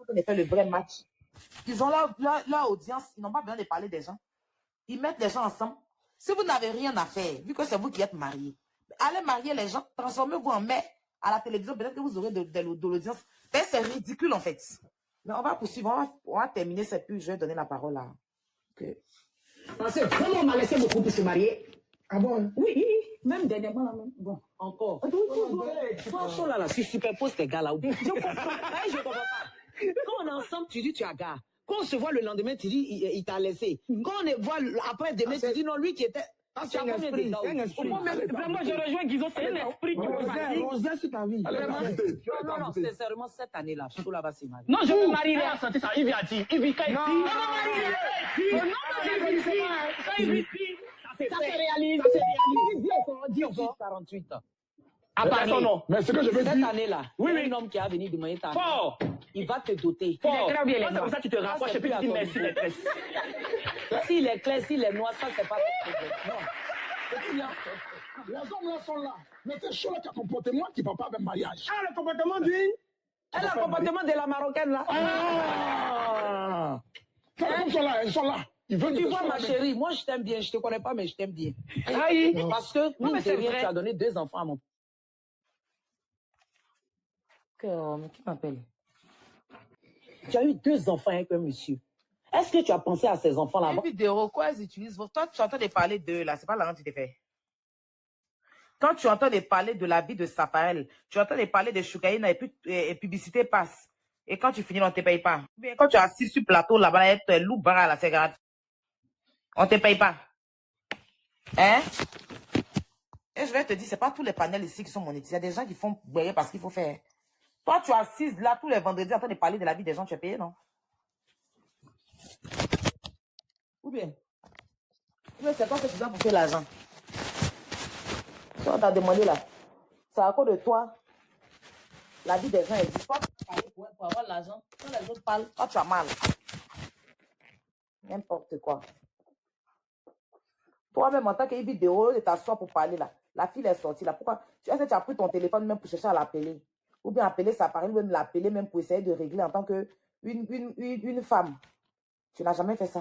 on fait le vrai match. Ils ont leur audience, ils n'ont pas besoin de parler des gens. Ils mettent les gens ensemble. Si vous n'avez rien à faire, vu que c'est vous qui êtes mariés, allez marier les gens, transformez-vous en mère à la télévision, peut-être que vous aurez de l'audience. C'est ridicule en fait. Mais on va poursuivre, on va terminer, c'est plus, je vais donner la parole à... Okay. Parce que comment on m'a laissé beaucoup pour se marier? Ah bon? Oui, même dernièrement, là, même. Bon, encore. Franchement, là, tu superposes tes gars là. Je comprends pas. Quand on est ensemble, tu dis tu as gars. Quand on se voit le lendemain, tu dis il t'a laissé. Quand on est voit après demain, tu dis non, lui qui était. C'est un esprit. Vraiment, je rejoins Guizot, c'est un esprit qui me fatigue. Rosé, c'est ta vie. Non, sincèrement, cette année-là, Chou là va se marier. Non, je me marierai à santé, ça, il vient dire. Il vit quand il dit. Non, ça se réalise. Dis encore. 48 ans. À part son nom. Mais ce que je veux dire. Cette année-là, Oui, un homme qui a venu demander ta Fort. il va te doter. Fort. Très bien, C'est pour ça que tu te rapproches et puis tu dis merci maîtresse. S'il est clair, s'il est noir, ça c'est pas ton problème. Non. C'est bien. Les hommes là sont là. Mais c'est chaud là qui a comportement qui ne va pas avec mariage. Ah, le comportement du... Elle a le comportement de la Marocaine là. Ah! Ils sont là, ils sont là. Ils veulent Tu vois ma chérie, moi je t'aime bien, je te connais pas mais je t'aime bien. Aïe. Parce que Non, mais c'est rien, vrai. tu as donné 2 enfants à mon... Qui m'appelle? Tu as eu 2 enfants avec un monsieur. Est-ce que tu as pensé à ces enfants-là avant? Les vidéos, quoi ils utilisent? Toi, tu entends parler d'eux là, c'est pas là que tu t'es fait. Quand tu entends parler de la vie de Safarel, tu entends parler de Choukaïna et publicité passe. Et quand tu finis, on ne te paye pas. Bien, quand tu es assis sur le plateau là-bas, tu es loup barre à la cigarette. On ne te paye pas. Hein? Et je vais te dire, c'est pas tous les panels ici qui sont monétisés. Il y a des gens qui font briller parce qu'il faut faire. Toi, tu es assise là tous les vendredis en train de parler de la vie des gens, tu es payé, non? Ou bien c'est toi que tu dois bouffer l'argent. Toi, on t'a demandé là. C'est à cause de toi. La vie des gens existe. Toi, tu parles pour avoir l'argent. Quand les autres parlent, toi, tu as mal. N'importe quoi. Toi-même, en tant que vidéo, tu t'assois pour parler là. La fille est sortie là. Pourquoi? Est-ce que tu as pris ton téléphone même pour chercher à l'appeler? Ou bien appeler sa parole, ou même l'appeler même pour essayer de régler en tant qu'une femme. Tu n'as jamais fait ça.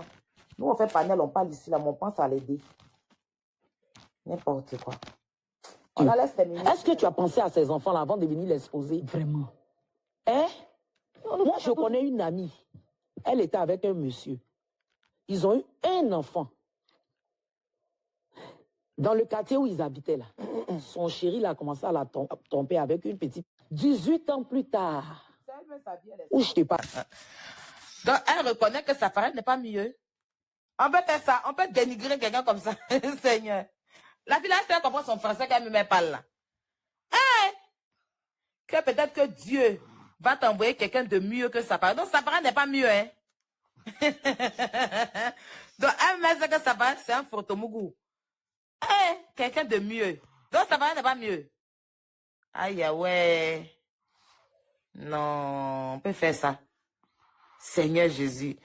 Nous, on fait panel, on parle ici là, mais on pense à l'aider. N'importe quoi. On la laisse terminer. Est-ce que tu as pensé à ces enfants-là avant de venir l'exposer? Vraiment? Hein? Moi, je connais une amie. Elle était avec un monsieur. Ils ont eu un enfant. Dans le quartier où ils habitaient là. Son chéri là, a commencé à la tromper avec une petite. 18 ans plus tard. Où je te parle. Donc, elle reconnaît que sa femme n'est pas mieux. On peut faire ça. On peut dénigrer quelqu'un comme ça. Seigneur. La fille là, elle comprend son français quand elle me met pas là. Hey! Que peut-être que Dieu va t'envoyer quelqu'un de mieux que sa femme. Donc, sa femme n'est pas mieux, hein. Donc, elle me dit que sa femme, c'est un photomougou. Hey! Quelqu'un de mieux. Donc, sa femme n'est pas mieux. Aïe, ouais. Non, on peut faire ça. Seigneur Jésus.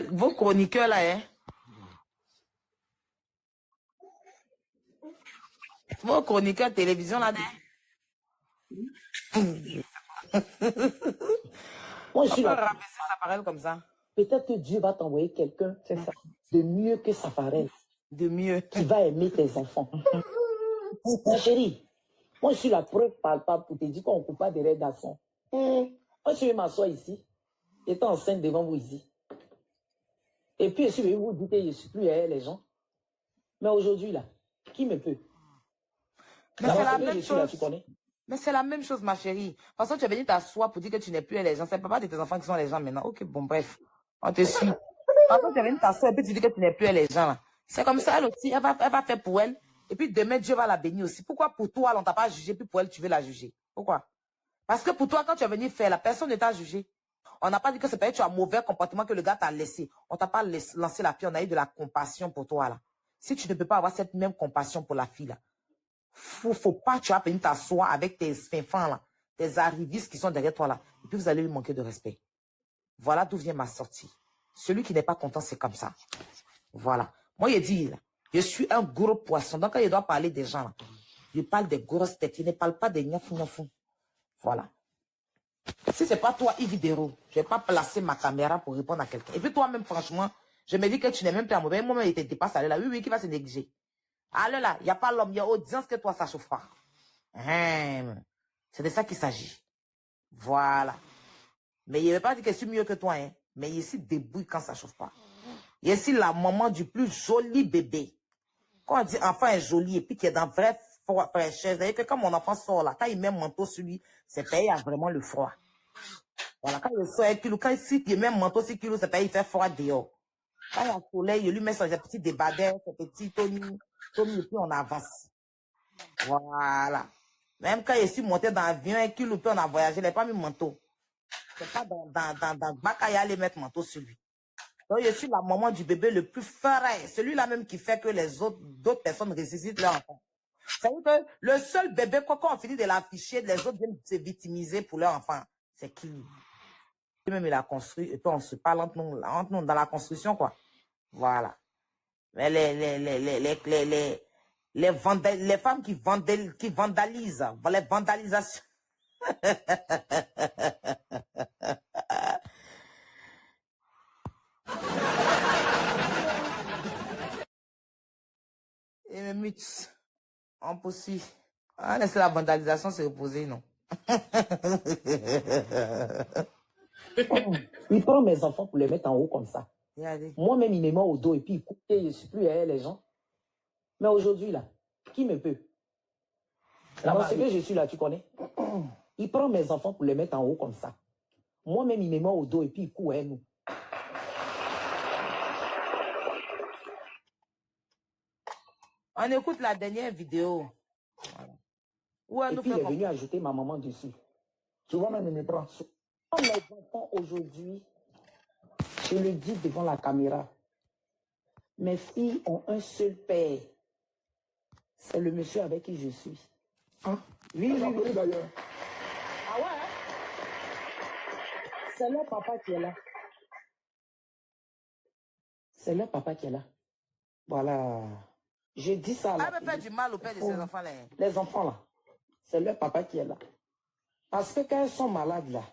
Vos chroniqueurs là, hein. Vos chroniqueurs télévision là. Moi, je suis là. là. Safarel comme ça. Peut-être que Dieu va t'envoyer quelqu'un de mieux que Safarel. De mieux. Qui va aimer tes enfants. Ma chérie, moi, je suis la preuve palpable pour te dire qu'on ne coupe pas des raies d'asson. Moi, je vais m'asseoir ici. J'étais enceinte devant vous ici. Et puis, je vais vous dire que je ne suis plus les gens. Mais aujourd'hui, là, qui me peut? Mais c'est la même chose. Là, tu connais? Mais c'est la même chose, ma chérie. Parce que tu es venue t'asseoir pour dire que tu n'es plus les gens. C'est pas de tes enfants qui sont les gens maintenant. Ok, bon, bref. On te suit. Parce que tu es venue t'asseoir et puis tu dis que tu n'es plus les gens là. C'est comme ça, elle aussi. Elle va faire pour elle. Et puis demain, Dieu va la bénir aussi. Pourquoi pour toi, on ne t'a pas jugé, puis pour elle, tu veux la juger? Pourquoi? Parce que pour toi, quand tu es venu faire, la personne ne t'a jugé. On n'a pas dit que c'est parce que tu as un mauvais comportement que le gars t'a laissé. On t'a pas lancé la pierre, on a eu de la compassion pour toi là. Si tu ne peux pas avoir cette même compassion pour la fille là, faut pas, tu vas venir t'asseoir avec tes enfants là, tes arrivistes qui sont derrière toi là, et puis vous allez lui manquer de respect. Voilà d'où vient ma sortie. Celui qui n'est pas content, c'est comme ça. Voilà. Moi, il dit, là, je suis un gros poisson. Donc, quand il doit parler des gens là, il parle des grosses têtes, il ne parle pas des gnafou. Voilà. Si c'est pas toi, Yves Dero, je vais pas placer ma caméra pour répondre à quelqu'un. Et puis toi-même, franchement, je me dis que tu n'es même plus à mauvais. Moi-même, il te dépasse là. Oui, oui, qui va se négliger. Allez là, il n'y a pas l'homme, il y a audience que toi, ça chauffe pas. C'est de ça qu'il s'agit. Voilà. Mais il ne veut pas dire que je suis mieux que toi, hein. Mais ici, débrouille quand ça chauffe pas. Ici, la maman du plus joli bébé. Quand on dit enfant est joli et puis qu'il est dans vraie fraîcheur, c'est-à-dire que quand mon enfant sort là, quand il met un manteau sur lui, c'est parce qu'il y a vraiment le froid. Voilà, quand il sort 1 kilo, quand il met un manteau 6 kilos, c'est parce qu'il fait froid dehors. Quand il y a le soleil, il lui met ses petits débardeurs, ses petits Tony, et puis on avance. Voilà. Même quand je suis monté dans l'avion, 1 kilo, puis on a voyagé, il n'a pas mis manteau. C'est pas dans le bac à y aller mettre manteau sur lui. Donc, je suis la maman du bébé le plus frais. Celui-là même qui fait que les d'autres personnes ressuscitent leur enfant. C'est-à-dire que le seul bébé, quand on finit de l'afficher, les autres viennent se victimiser pour leur enfant. C'est qui? Lui-même, il a construit, et puis on se parle entre nous dans la construction, quoi. Voilà. Mais les femmes qui vandalisent, les vandalisations. Et mes mythes, on poursuit. On laisse la vandalisation se reposer, non? Il prend mes enfants pour les mettre en haut comme ça. Regardez. Moi-même, il me met au dos et puis il coupe et je ne suis plus derrière les gens. Mais aujourd'hui, là, qui me peut? Dans ce que je suis là, tu connais? Il prend mes enfants pour les mettre en haut comme ça. Moi-même, il me met au dos et puis il court à nous. On écoute la dernière vidéo. Voilà. Où elle Et nous puis, il fait est venu ajouter ma maman dessus. Tu vois même, il me prend. Comme mes enfants aujourd'hui, je le dis devant la caméra, mes filles ont un seul père. C'est le monsieur avec qui je suis. Hein? Oui, oui, oui. D'ailleurs. Ah ouais, hein? C'est leur papa qui est là. C'est leur papa qui est là. Voilà. Je dis ça là. Elle me fait du mal au père de ses enfants là. Les enfants là, c'est leur papa qui est là. Parce que quand elles sont malades là,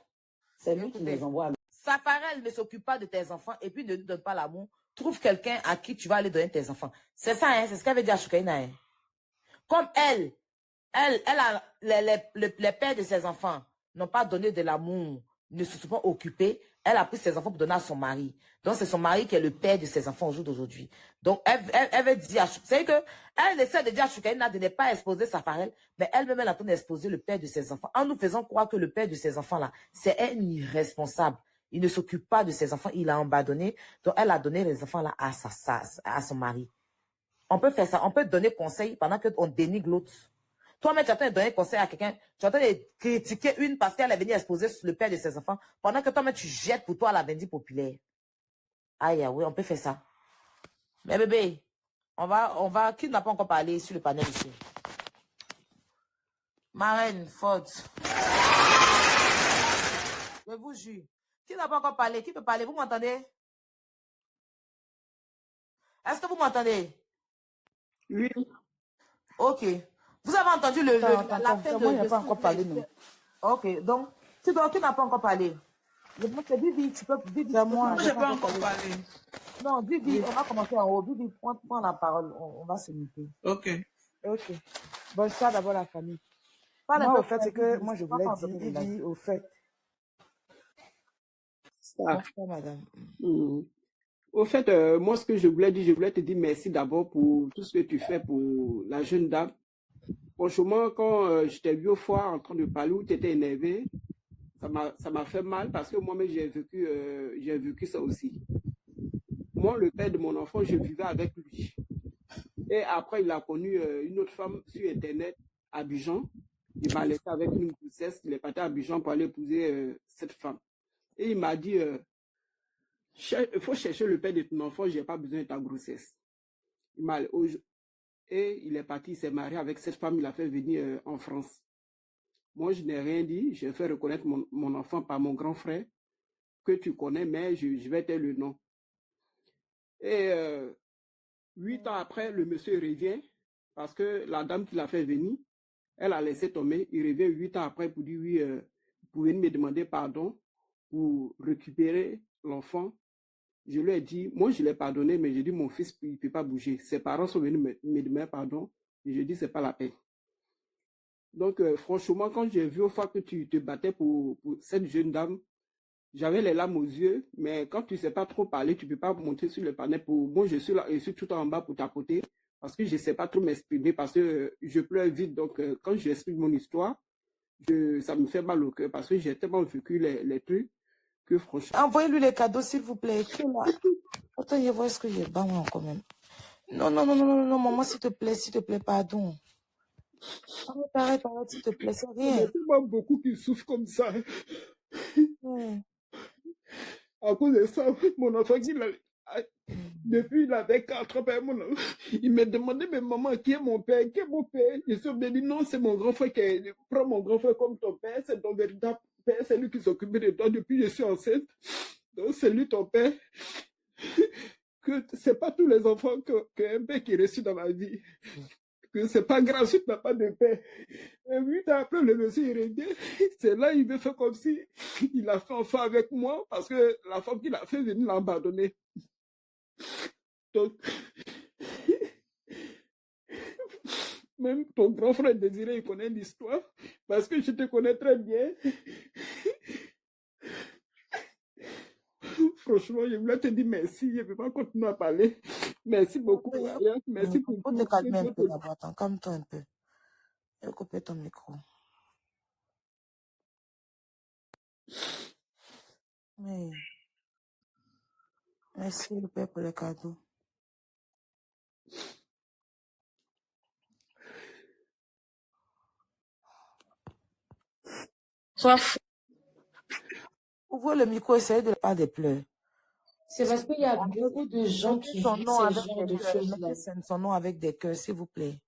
c'est lui qui les envoie à Safarel ne s'occupe pas de tes enfants et puis ne lui donne pas l'amour. Trouve quelqu'un à qui tu vas aller donner tes enfants. C'est ça, hein, c'est ce qu'elle veut dire à Choukaina. Hein. Comme elle a les pères de ses enfants n'ont pas donné de l'amour, ne se sont pas occupés. Elle a pris ses enfants pour donner à son mari. Donc, c'est son mari qui est le père de ses enfants au jour d'aujourd'hui. Donc, elle veut dire à Choukaina, c'est que elle essaie de dire à Choukaina de ne pas exposer Safarel, mais elle-même, elle est en train d'exposer le père de ses enfants. En nous faisant croire que le père de ses enfants-là, c'est un irresponsable. Il ne s'occupe pas de ses enfants, il a abandonné. Donc, elle a donné les enfants-là à son mari. On peut faire ça, on peut donner conseil pendant qu'on dénigre l'autre. Toi-même, tu es en train de donner conseil à quelqu'un, tu es en train de critiquer une parce qu'elle est venue exposer le père de ses enfants, pendant que toi-même, tu jettes pour toi la vendue populaire. Aïe, oui, on peut faire ça. Mais bébé, on va, qui n'a pas encore parlé sur le panel ici? Marraine, faute. Je vous jure. Qui n'a pas encore parlé? Qui peut parler? Vous m'entendez? Est-ce que vous m'entendez? Oui. Ok. Vous avez entendu la fin de... Moi, il n'a pas encore parlé, non. Ok, donc, qui n'a pas encore parlé? Je pense que Vivi, tu peux... Vivi, Moi, je n'ai pas encore parlé. Non, Vivi, on va commencer en haut. Vivi, prends la parole. On va se muter. Ok. Ok. Bonsoir d'abord la famille. Moi, Au fait, c'est que moi je voulais dire, Vivi, au fait. Ça. Bonsoir, madame. Au fait, moi, ce que je voulais dire, je voulais te dire merci d'abord pour tout ce que tu fais pour la jeune dame. Franchement, quand je t'ai vu au foire en train de parler où tu étais énervé, ça m'a fait mal parce que moi-même, j'ai vécu ça aussi. Moi, le père de mon enfant, je vivais avec lui. Et après, il a connu une autre femme sur Internet, à Abidjan. Il m'a laissé avec une grossesse. Il est parti à Abidjan pour aller épouser cette femme. Et il m'a dit, il faut chercher le père de ton enfant, je n'ai pas besoin de ta grossesse. Et il est parti, il s'est marié avec cette femme, il a fait venir en France. Moi, je n'ai rien dit, j'ai fait reconnaître mon enfant par mon grand frère, que tu connais, mais je vais te le nom. Et 8 ans après, le monsieur revient, parce que la dame qui l'a fait venir, elle a laissé tomber, il revient 8 ans après pour dire oui, pour venir me demander pardon pour récupérer l'enfant. Je lui ai dit, moi je l'ai pardonné, mais j'ai dit mon fils, il ne peut pas bouger. Ses parents sont venus me demander pardon, et je dis, c'est pas la peine. Donc, franchement, quand j'ai vu au fait que tu te battais pour cette jeune dame, j'avais les larmes aux yeux, mais quand tu ne sais pas trop parler, tu ne peux pas monter sur le panel. Moi, je suis là, je suis tout en bas pour tapoter, parce que je ne sais pas trop m'exprimer, parce que je pleure vite. Donc, quand j'explique mon histoire, ça me fait mal au cœur, parce que j'ai tellement vécu les trucs que franchement... Envoyez-lui les cadeaux, s'il vous plaît. Attends, je vois ce que j'ai. Bah, moi, quand même. Non, maman, s'il te plaît, pardon. Arrête, s'il te plaît, c'est Il y a rien. tellement beaucoup qui souffrent comme ça. Ouais. À cause de ça, mon enfant, depuis il avait 4 ans, il me demandait, mais maman, qui est mon père? Qui est mon père? Je suis dit, non, c'est mon grand frère prends mon grand frère comme ton père, c'est ton véritable père, c'est lui qui s'occupe de toi depuis que je suis enceinte. Donc, c'est lui ton père. Que c'est pas tous les enfants qu'un père qui est reçu dans la vie. Que c'est pas grave si tu n'as pas de père. Et 8 ans après, le monsieur est revenu. C'est là il veut faire comme si il a fait enfant avec moi parce que la femme qu'il a fait venir l'a abandonné. Donc, même ton grand frère Désiré, il connaît l'histoire parce que je te connais très bien. Franchement, je voulais te dire merci. Je ne peux pas continuer à parler. Merci beaucoup. Merci pour Faut tout. te calmer un peu d'abord. Attends, calme-toi un peu. Je vais couper ton micro. Oui. Merci le père pour le cadeau. Sois fou. Ouvre le micro, essayez de pas de pleurs. C'est parce qu'il y a beaucoup de gens qui Son vivent nom ce avec genre des de cœurs. choses-là. Mettez son nom avec des cœurs, s'il vous plaît.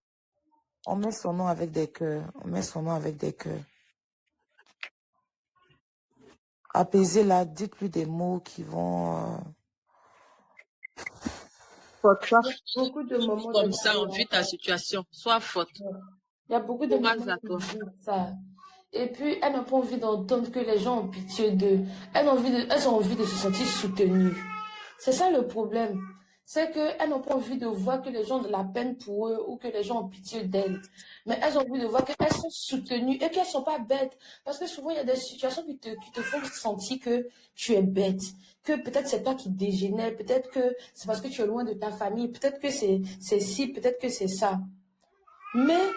On met son nom avec des cœurs. On met son nom avec des cœurs. Apaisez-la, dites-lui des mots qui vont... Beaucoup de moments Comme ça, on vit ta situation. Sois forte. Il y a beaucoup de Courage moments à toi. qui vivent ça. Et puis, elles n'ont pas envie d'entendre que les gens ont pitié d'eux. Elles ont envie de se sentir soutenues. C'est ça le problème. C'est qu'elles n'ont pas envie de voir que les gens ont de la peine pour eux ou que les gens ont pitié d'elles. Mais elles ont envie de voir qu'elles sont soutenues et qu'elles ne sont pas bêtes. Parce que souvent, il y a des situations qui te font sentir que tu es bête. Que peut-être c'est toi qui dégénère. Peut-être que c'est parce que tu es loin de ta famille. Peut-être que c'est ci, peut-être que c'est ça. Mais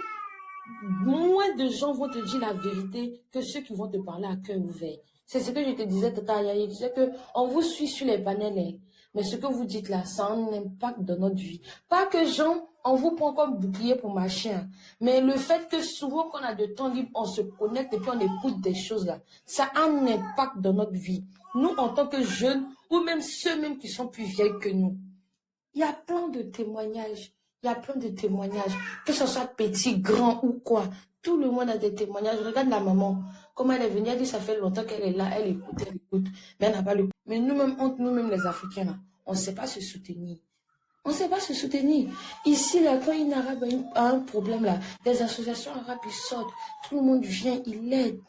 moins de gens vont te dire la vérité que ceux qui vont te parler à cœur ouvert. C'est ce que je te disais, Tata Yaya. Je disais qu'on vous suit sur les panels, mais ce que vous dites là, ça a un impact dans notre vie. Pas que gens, on vous prend comme bouclier pour machin, mais le fait que souvent qu'on a de temps libre, on se connecte et puis on écoute des choses là, ça a un impact dans notre vie. Nous, en tant que jeunes, ou même ceux même qui sont plus vieilles que nous, il y a plein de témoignages. Il y a plein de témoignages, que ce soit petit, grand ou quoi. Tout le monde a des témoignages. Regarde la maman, comment elle est venue, elle dit ça fait longtemps qu'elle est là, elle écoute, mais elle n'a pas le... Mais nous-mêmes, entre nous-mêmes les Africains, là, on ne sait pas se soutenir. On ne sait pas se soutenir. Ici, là, quand une arabe a un problème, là, les associations arabes, ils sortent, tout le monde vient, il l'aide.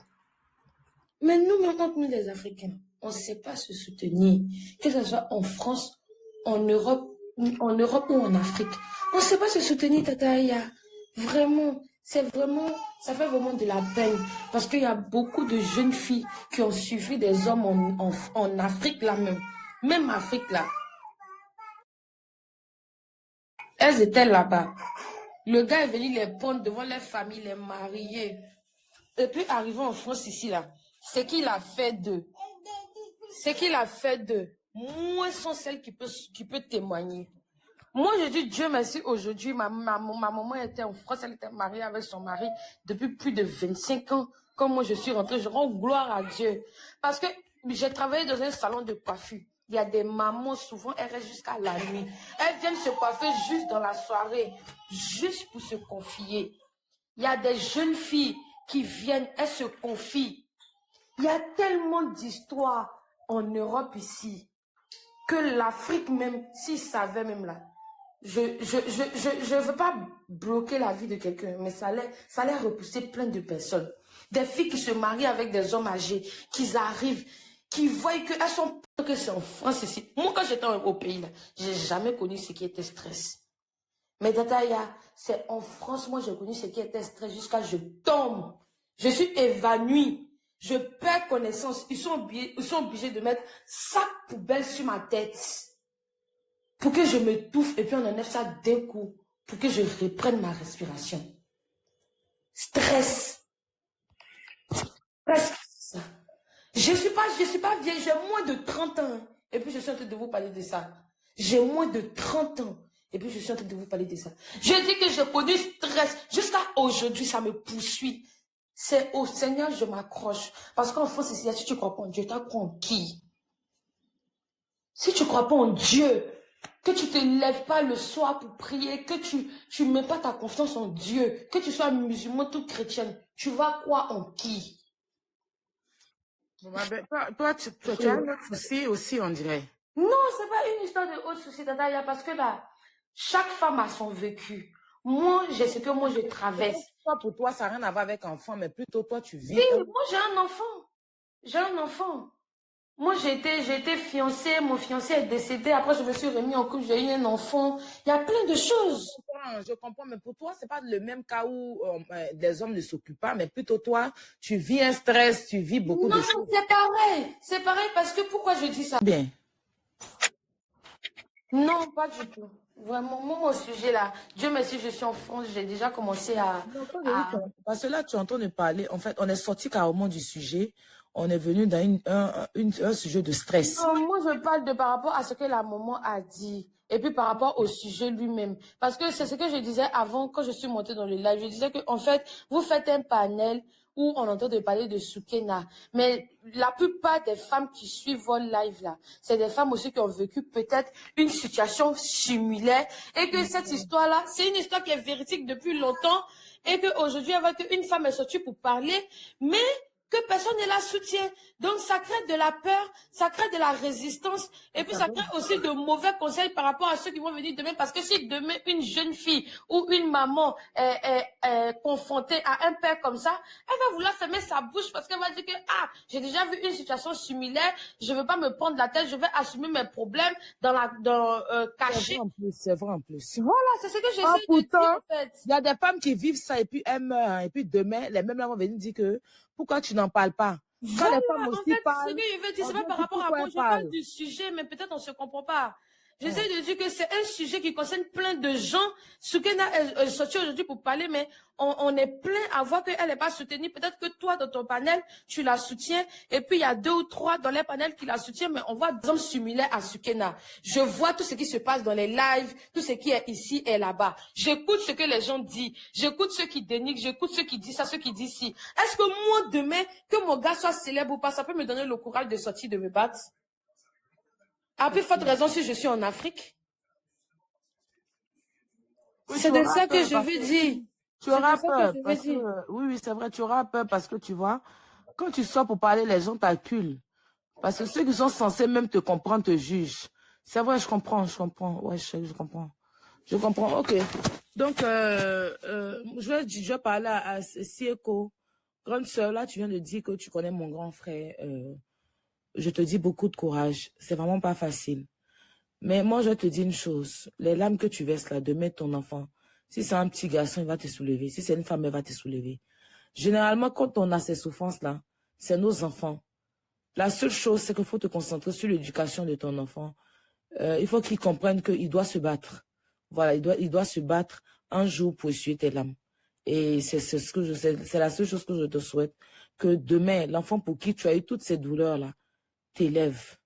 Mais nous-mêmes, entre nous les Africains, on ne sait pas se soutenir. Que ce soit en France, en Europe ou en Afrique. On ne sait pas se soutenir, Tata Aya. Vraiment, ça fait vraiment de la peine. Parce qu'il y a beaucoup de jeunes filles qui ont suivi des hommes en Afrique là même. Même Afrique là. Elles étaient là-bas. Le gars est venu les prendre devant leur famille, les marier. Et puis arrivé en France ici là, c'est qu'il a fait d'eux. Moi, sont celles qui peut témoigner. Moi, je dis Dieu merci aujourd'hui. Ma maman était en France, elle était mariée avec son mari depuis plus de 25 ans. Quand moi, je suis rentrée, je rends gloire à Dieu. Parce que j'ai travaillé dans un salon de coiffure. Il y a des mamans, souvent, elles restent jusqu'à la nuit. Elles viennent se coiffer juste dans la soirée, juste pour se confier. Il y a des jeunes filles qui viennent, elles se confient. Il y a tellement d'histoires en Europe ici que l'Afrique même, s'ils savaient même là, je veux pas bloquer la vie de quelqu'un, mais ça allait repousser plein de personnes. des filles qui se marient avec des hommes âgés, qui arrivent, qui voient qu'elles sont que c'est en France ici. Moi, quand j'étais au pays, là, j'ai jamais connu ce qui était stress. Mais Tataya, c'est en France, moi, j'ai connu ce qui était stress jusqu'à je tombe. Je suis évanouie. Je perds connaissance. Ils sont obligés de mettre 5 poubelles sur ma tête pour que je me touffe et puis on enlève ça d'un coup pour que je reprenne ma respiration. Stress. Stress. Je suis pas vieille, j'ai moins de 30 ans. Et puis je suis en train de vous parler de ça. J'ai moins de 30 ans. Et puis je suis en train de vous parler de ça. Je dis que j'ai connu stress. Jusqu'à aujourd'hui, ça me poursuit. C'est au Seigneur, je m'accroche. Parce qu'en France, si tu ne crois pas en Dieu, tu crois en qui? Si tu ne crois pas en Dieu, que tu ne te lèves pas le soir pour prier, que tu ne mets pas ta confiance en Dieu, que tu sois musulman ou chrétienne, tu vas croire en qui? Bon, ben, toi, tu as un autre souci aussi, on dirait. Non, ce n'est pas une histoire de haut souci, Tataya, parce que là, chaque femme a son vécu. Moi, j'ai ce que moi je traverse. Pour toi, ça n'a rien à voir avec enfant, mais plutôt toi, tu vis. Si, moi j'ai un enfant. J'ai un enfant. Moi, j'ai été fiancée, mon fiancé est décédé, après je me suis remis en couple, j'ai eu un enfant. Il y a plein de choses. Je comprends, mais pour toi, ce n'est pas le même cas où les hommes ne s'occupent pas, mais plutôt toi, tu vis un stress, tu vis beaucoup de choses. Non, c'est pareil. C'est pareil parce que pourquoi je dis ça? Bien. Non, pas du tout. Vraiment, moi, au sujet là, Dieu merci, je suis en France, j'ai déjà commencé à... Parce que là, tu es en train de parler, en fait, on est sorti carrément du sujet, on est venu dans un sujet de stress. Non, moi, je parle de par rapport à ce que la maman a dit, et puis par rapport au sujet lui-même. Parce que c'est ce que je disais avant, quand je suis montée dans le live, je disais qu'en fait, vous faites un panel où on entend de parler de Soukena. Mais la plupart des femmes qui suivent vos lives là, c'est des femmes aussi qui ont vécu peut-être une situation similaire et que cette histoire-là, c'est une histoire qui est véridique depuis longtemps et qu'aujourd'hui, avec une femme est sortie pour parler, mais que personne ne la soutient. Donc, ça crée de la peur, ça crée de la résistance, et puis ça crée aussi de mauvais conseils par rapport à ceux qui vont venir demain. Parce que si demain, une jeune fille ou une maman est confrontée à un père comme ça, elle va vouloir fermer sa bouche parce qu'elle va dire que, ah, j'ai déjà vu une situation similaire, je ne veux pas me prendre la tête, je vais assumer mes problèmes cacher. C'est vrai en plus. Voilà, c'est ce que j'essaie de dire, en fait. Il y a des femmes qui vivent ça et puis elles meurent. Et puis demain, les mêmes là vont venir dire que pourquoi tu n'en parles pas? Quand Voilà, les femmes aussi en fait, parlent, ce que je veux dire, c'est pas par rapport à moi, je parle du sujet, mais peut-être on se comprend pas. J'essaie de dire que c'est un sujet qui concerne plein de gens. Soukena est sortie aujourd'hui pour parler, mais on est plein à voir qu'elle n'est pas soutenue. Peut-être que toi, dans ton panel, tu la soutiens. Et puis, il y a 2 ou 3 dans les panels qui la soutiennent, mais on voit des hommes similaires à Soukena. Je vois tout ce qui se passe dans les lives, tout ce qui est ici et là-bas. J'écoute ce que les gens disent. J'écoute ceux qui dénigrent, j'écoute ceux qui disent ça, ceux qui disent ci. Est-ce que moi, demain, que mon gars soit célèbre ou pas, ça peut me donner le courage de sortir, de me battre? À plus forte raison si je suis en Afrique. C'est de ça que je veux dire. Tu auras peur. Oui, c'est vrai, tu auras peur parce que tu vois, quand tu sors pour parler, les gens t'acculent. Parce que ceux qui sont censés même te comprendre te jugent. C'est vrai, je comprends. Ouais, je comprends. Je comprends, ok. Donc, je vais parler à Sieko. Grande sœur, là, tu viens de dire que tu connais mon grand frère. Je te dis beaucoup de courage. C'est vraiment pas facile. Mais moi, je te dis une chose. Les larmes que tu verses là, demain, ton enfant, si c'est un petit garçon, il va te soulever. Si c'est une femme, elle va te soulever. Généralement, quand on a ces souffrances-là, c'est nos enfants. La seule chose, c'est qu'il faut te concentrer sur l'éducation de ton enfant. Il faut qu'il comprenne qu'il doit se battre. Voilà, il doit se battre un jour pour essuyer tes larmes. Et c'est la seule chose que je te souhaite. Que demain, l'enfant pour qui tu as eu toutes ces douleurs-là, t'élève.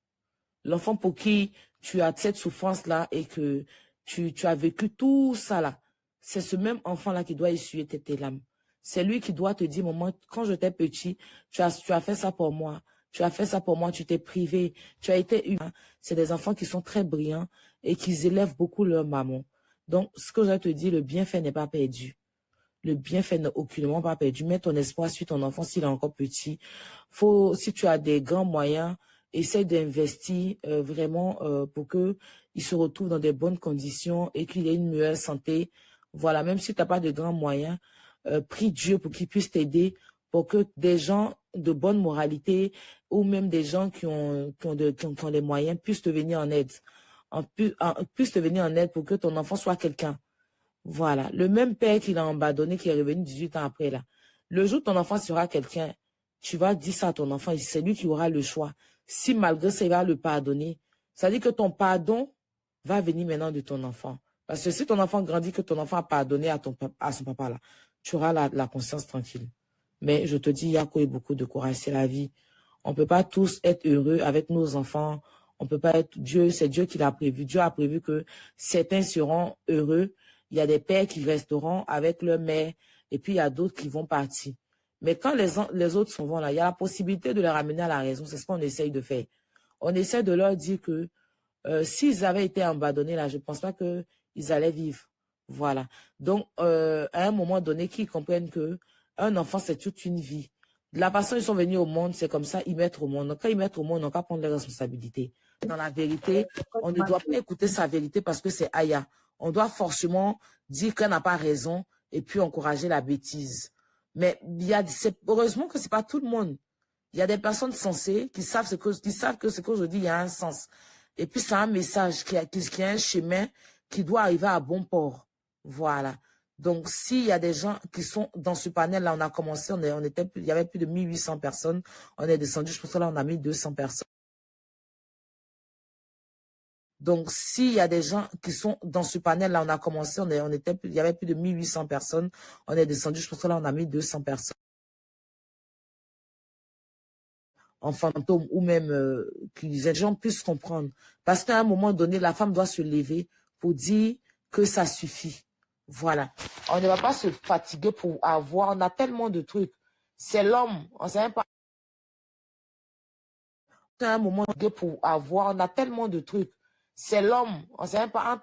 L'enfant pour qui tu as cette souffrance-là et que tu as vécu tout ça là, c'est ce même enfant-là qui doit essuyer tes larmes. C'est lui qui doit te dire, maman, quand j'étais petit, tu as fait ça pour moi. Tu as fait ça pour moi, tu t'es privé, tu as été humain. C'est des enfants qui sont très brillants et qui élèvent beaucoup leur maman. Donc, ce que je te dis, le bienfait n'est pas perdu. Le bienfait n'est aucunement pas perdu. Mets ton espoir sur ton enfant s'il est encore petit. Si tu as des grands moyens, essaye d'investir vraiment pour qu'il se retrouve dans des bonnes conditions et qu'il ait une meilleure santé. Voilà, même si tu n'as pas de grands moyens, prie Dieu pour qu'il puisse t'aider pour que des gens de bonne moralité ou même des gens qui ont les moyens puissent te venir en aide. Puissent te venir en aide pour que ton enfant soit quelqu'un. Voilà. Le même père qui l'a abandonné, qui est revenu 18 ans après, là. Le jour où ton enfant sera quelqu'un, tu vas dire ça à ton enfant, c'est lui qui aura le choix. Si malgré ça, il va le pardonner, ça dit que ton pardon va venir maintenant de ton enfant. Parce que si ton enfant grandit, que ton enfant a pardonné à son papa, là, tu auras la conscience tranquille. Mais je te dis, Yako, et beaucoup de courage, c'est la vie. On ne peut pas tous être heureux avec nos enfants. On peut pas être Dieu, c'est Dieu qui l'a prévu. Dieu a prévu que certains seront heureux. Il y a des pères qui resteront avec leur mère et puis il y a d'autres qui vont partir. Mais quand les autres s'en vont là, il y a la possibilité de les ramener à la raison. C'est ce qu'on essaye de faire. On essaie de leur dire que s'ils avaient été abandonnés là, je ne pense pas qu'ils allaient vivre. Voilà. Donc, à un moment donné, qu'ils comprennent que un enfant, c'est toute une vie. De la façon dont ils sont venus au monde, c'est comme ça, ils mettent au monde. Donc, quand ils mettent au monde, on va prendre les responsabilités. Dans la vérité, on ne doit pas écouter sa vérité parce que c'est Aya. On doit forcément dire qu'elle n'a pas raison et puis encourager la bêtise. Mais heureusement que ce n'est pas tout le monde. Il y a des personnes sensées qui savent que ce que je dis, il y a un sens. Et puis, c'est un message qui a un chemin qui doit arriver à bon port. Voilà. Donc, s'il y a des gens qui sont dans ce panel-là, on a commencé, il y avait plus de 1800 personnes. On est descendu, je pense que là, on a mis 200 personnes. Donc, s'il y a des gens qui sont dans ce panel-là, on a commencé, il y avait plus de 1800 personnes. On est descendu, je pense que là, on a mis 200 personnes. En fantôme ou même que les gens puissent comprendre. Parce qu'à un moment donné, la femme doit se lever pour dire que ça suffit. Voilà. On ne va pas se fatiguer pour avoir, on a tellement de trucs. C'est l'homme, on ne sait même pas. À un moment donné, pour avoir, on a tellement de trucs. C'est l'homme, on ne sait même pas.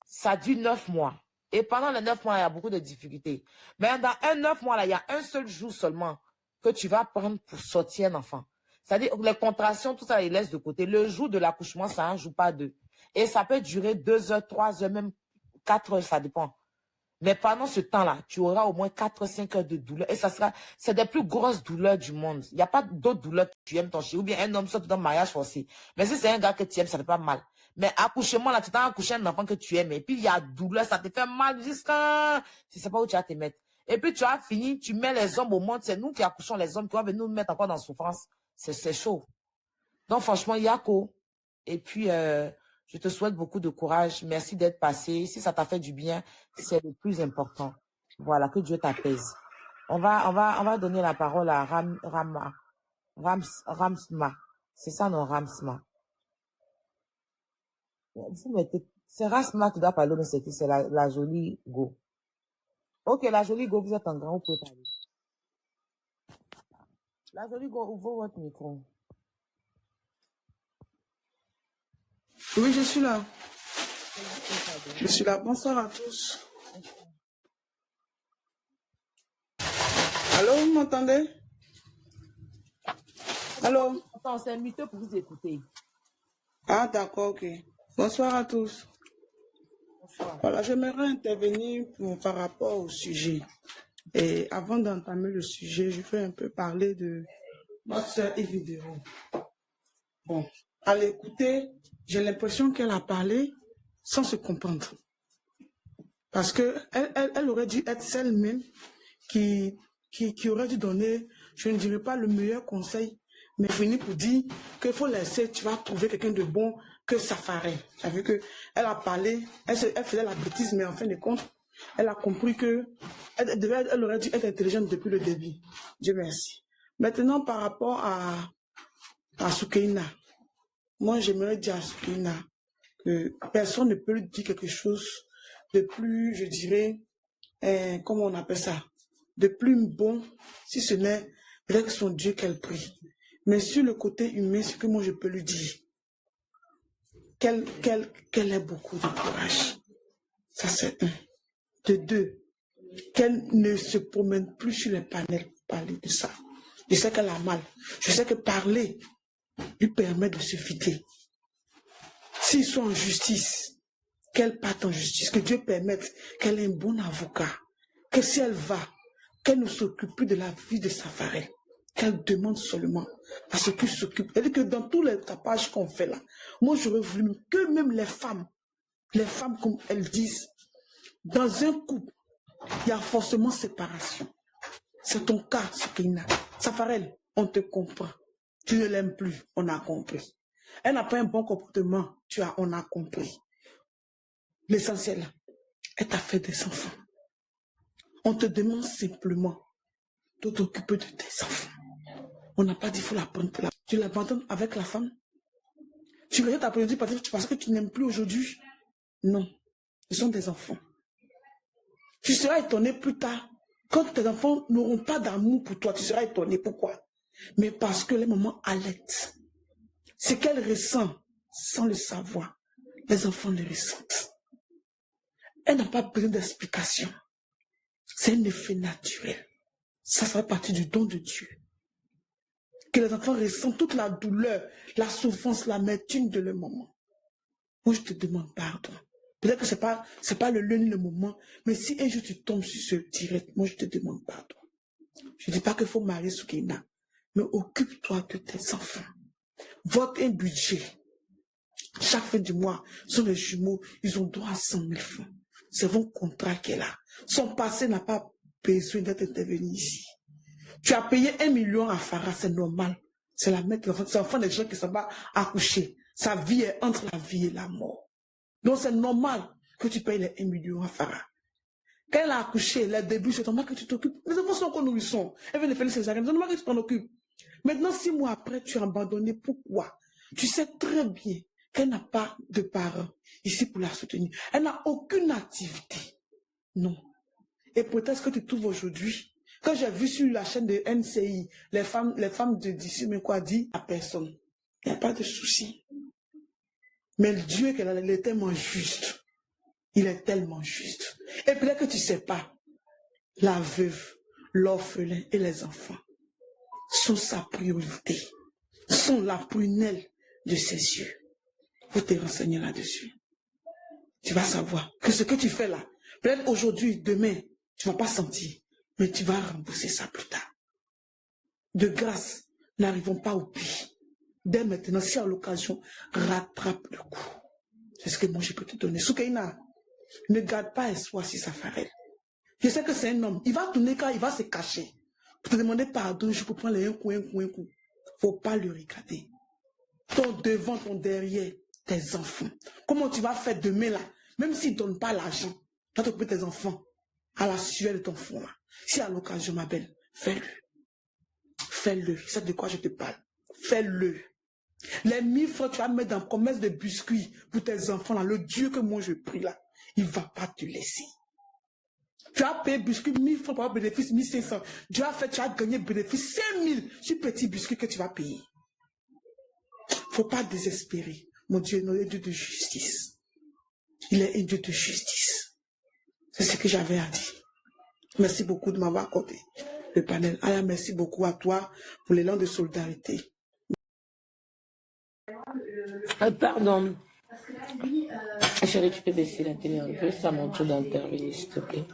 Ça dure 9 mois. Et pendant les 9 mois, il y a beaucoup de difficultés. Mais dans 9 mois, là, il y a un seul jour seulement que tu vas prendre pour sortir un enfant. C'est-à-dire les contractions, tout ça, ils laissent de côté. Le jour de l'accouchement, c'est un jour, pas deux. Et ça peut durer 2 heures, 3 heures, même 4 heures, ça dépend. Mais pendant ce temps-là, tu auras au moins 4-5 heures de douleur. Et c'est des plus grosses douleurs du monde. Il n'y a pas d'autres douleurs que tu aimes ton chéri. Ou bien un homme sort dans le mariage forcé. Mais si c'est un gars que tu aimes, ça ne fait pas mal. Mais accouchement, là, tu t'as accouché un enfant que tu aimes. Et puis, il y a douleur, ça te fait mal jusqu'à... Tu ne sais pas où tu vas te mettre. Et puis, tu as fini, tu mets les hommes au monde. C'est nous qui accouchons les hommes qui vont venir nous mettre encore dans la souffrance. C'est chaud. Donc, franchement, Yako. Et puis... je te souhaite beaucoup de courage. Merci d'être passé. Si ça t'a fait du bien, c'est le plus important. Voilà, que Dieu t'apaise. On va donner la parole à Ramsma. C'est ça, non, Ramsma. C'est Ramsma qui doit parler, mais c'est la jolie Go. Ok, la jolie Go, vous êtes en grand, vous pouvez parler. La jolie Go, ouvre votre micro. Oui, je suis là. Je suis là. Bonsoir à tous. Allô, vous m'entendez? Allô? Attends, c'est un mytho pour vous écouter. Ah, d'accord, ok. Bonsoir à tous. Bonsoir. Voilà, j'aimerais intervenir par rapport au sujet. Et avant d'entamer le sujet, je vais un peu parler de notre sœur Evidero. Bon, à l'écouter, j'ai l'impression qu'elle a parlé sans se comprendre. Parce qu'elle aurait dû être celle-même qui aurait dû donner, je ne dirais pas le meilleur conseil, mais finir pour dire qu'il faut laisser, tu vas trouver quelqu'un de bon que ça ferait. Ça veut dire qu'elle a parlé, elle faisait la bêtise, mais en fin de compte, elle a compris qu'elle aurait dû être intelligente depuis le début. Dieu merci. Maintenant, par rapport à Soukeina, moi, j'aimerais dire à Soukeina que personne ne peut lui dire quelque chose de plus, je dirais, comment on appelle ça, de plus bon, si ce n'est peut-être son Dieu qu'elle prie. Mais sur le côté humain, ce que moi je peux lui dire, qu'elle ait beaucoup de courage. Ça, c'est un. De deux, qu'elle ne se promène plus sur les panels pour parler de ça. Je sais qu'elle a mal. Je sais que parler lui permet de se vider. S'ils sont en justice, qu'elle parte en justice, que Dieu permette qu'elle ait un bon avocat, que si elle va, qu'elle ne s'occupe plus de la vie de Safarel, qu'elle demande seulement à ce qu'il s'occupe. Elle dit que dans tous les tapages qu'on fait là, moi j'aurais voulu que même les femmes, comme elles disent, dans un couple, il y a forcément séparation. C'est ton cas, Soukina. Safarel, on te comprend. Tu ne l'aimes plus, on a compris. Elle n'a pas un bon comportement, on a compris. L'essentiel, elle t'a fait des enfants. On te demande simplement de t'occuper de tes enfants. On n'a pas dit qu'il faut l'apprendre. Tu l'abandonnes avec la femme. Tu rejettes ta priorité parce que tu n'aimes plus aujourd'hui. Non, ce sont des enfants. Tu seras étonné plus tard. Quand tes enfants n'auront pas d'amour pour toi, tu seras étonné. Pourquoi? Mais parce que les mamans allaitent. Ce qu'elle ressent, sans le savoir, les enfants le ressentent. Elle n'a pas besoin d'explication. C'est un effet naturel. Ça fait partie du don de Dieu. Que les enfants ressentent toute la douleur, la souffrance, l'amertume de leur maman. Moi, je te demande pardon. Peut-être que c'est pas le lieu ni le moment, mais si un jour tu tombes sur ce direct, moi, je te demande pardon. Je ne dis pas qu'il faut marier Soukina, mais occupe-toi de tes enfants. Vote un budget. Chaque fin du mois, sont les jumeaux, ils ont droit à 100 000 francs. C'est mon contrat qu'elle a. Son passé n'a pas besoin d'être intervenu ici. Tu as payé 1 million à Farah, c'est normal. C'est la mère, c'est l'enfant des gens qui s'en va accoucher. Sa vie est entre la vie et la mort. Donc c'est normal que tu payes les 1 million à Farah. Quand elle a accouché, les débuts, c'est normal que tu t'occupes. Les enfants sont encore nourrissons. Elle vient de faire césarienne, c'est normal que tu t'en occupes. Maintenant, 6 mois après, tu as abandonné. Pourquoi? Tu sais très bien qu'elle n'a pas de parents ici pour la soutenir. Elle n'a aucune activité. Non. Et peut-être que tu trouves aujourd'hui, quand j'ai vu sur la chaîne de NCI, les femmes de d'ici, mais quoi dit à personne. Il n'y a pas de souci. Mais le Dieu qu'elle a, il est tellement juste. Il est tellement juste. Et peut-être que tu ne sais pas, la veuve, l'orphelin et les enfants sont sa priorité, sont la prunelle de ses yeux. Il faut te renseigner là-dessus. Tu vas savoir que ce que tu fais là, peut-être aujourd'hui, demain, tu ne vas pas sentir, mais tu vas rembourser ça plus tard. De grâce, n'arrivons pas au pire. Dès maintenant, si à l'occasion, rattrape le coup. C'est ce que moi je peux te donner. Soukaina, ne garde pas espoir si ça fait. Je sais que c'est un homme. Il va tourner quand il va se cacher. Pour te demander pardon, je peux prendre un coup. Faut pas le regarder. Ton devant, ton derrière, tes enfants. Comment tu vas faire demain là? Même s'il ne donne pas l'argent, tu vas t'occuper de tes enfants à la sueur de ton fond là. Si à l'occasion, ma belle, fais-le. Fais-le. C'est de quoi je te parle. Fais-le. Les 1000 francs, tu vas mettre dans le commerce de biscuits pour tes enfants là. Le Dieu que moi je prie là, il ne va pas te laisser. Tu as payé biscuits 1000 francs pour avoir bénéfice 1500. Tu as gagné bénéfice 5000 sur petit biscuit que tu vas payer. Il ne faut pas désespérer. Mon Dieu est un Dieu de justice. Il est un Dieu de justice. C'est ce que j'avais à dire. Merci beaucoup de m'avoir accordé le panel. Aya, merci beaucoup à toi pour l'élan de solidarité. Pardon. Chérie, tu peux baisser la télé un peu, ça monte d'intervenir, s'il te plaît.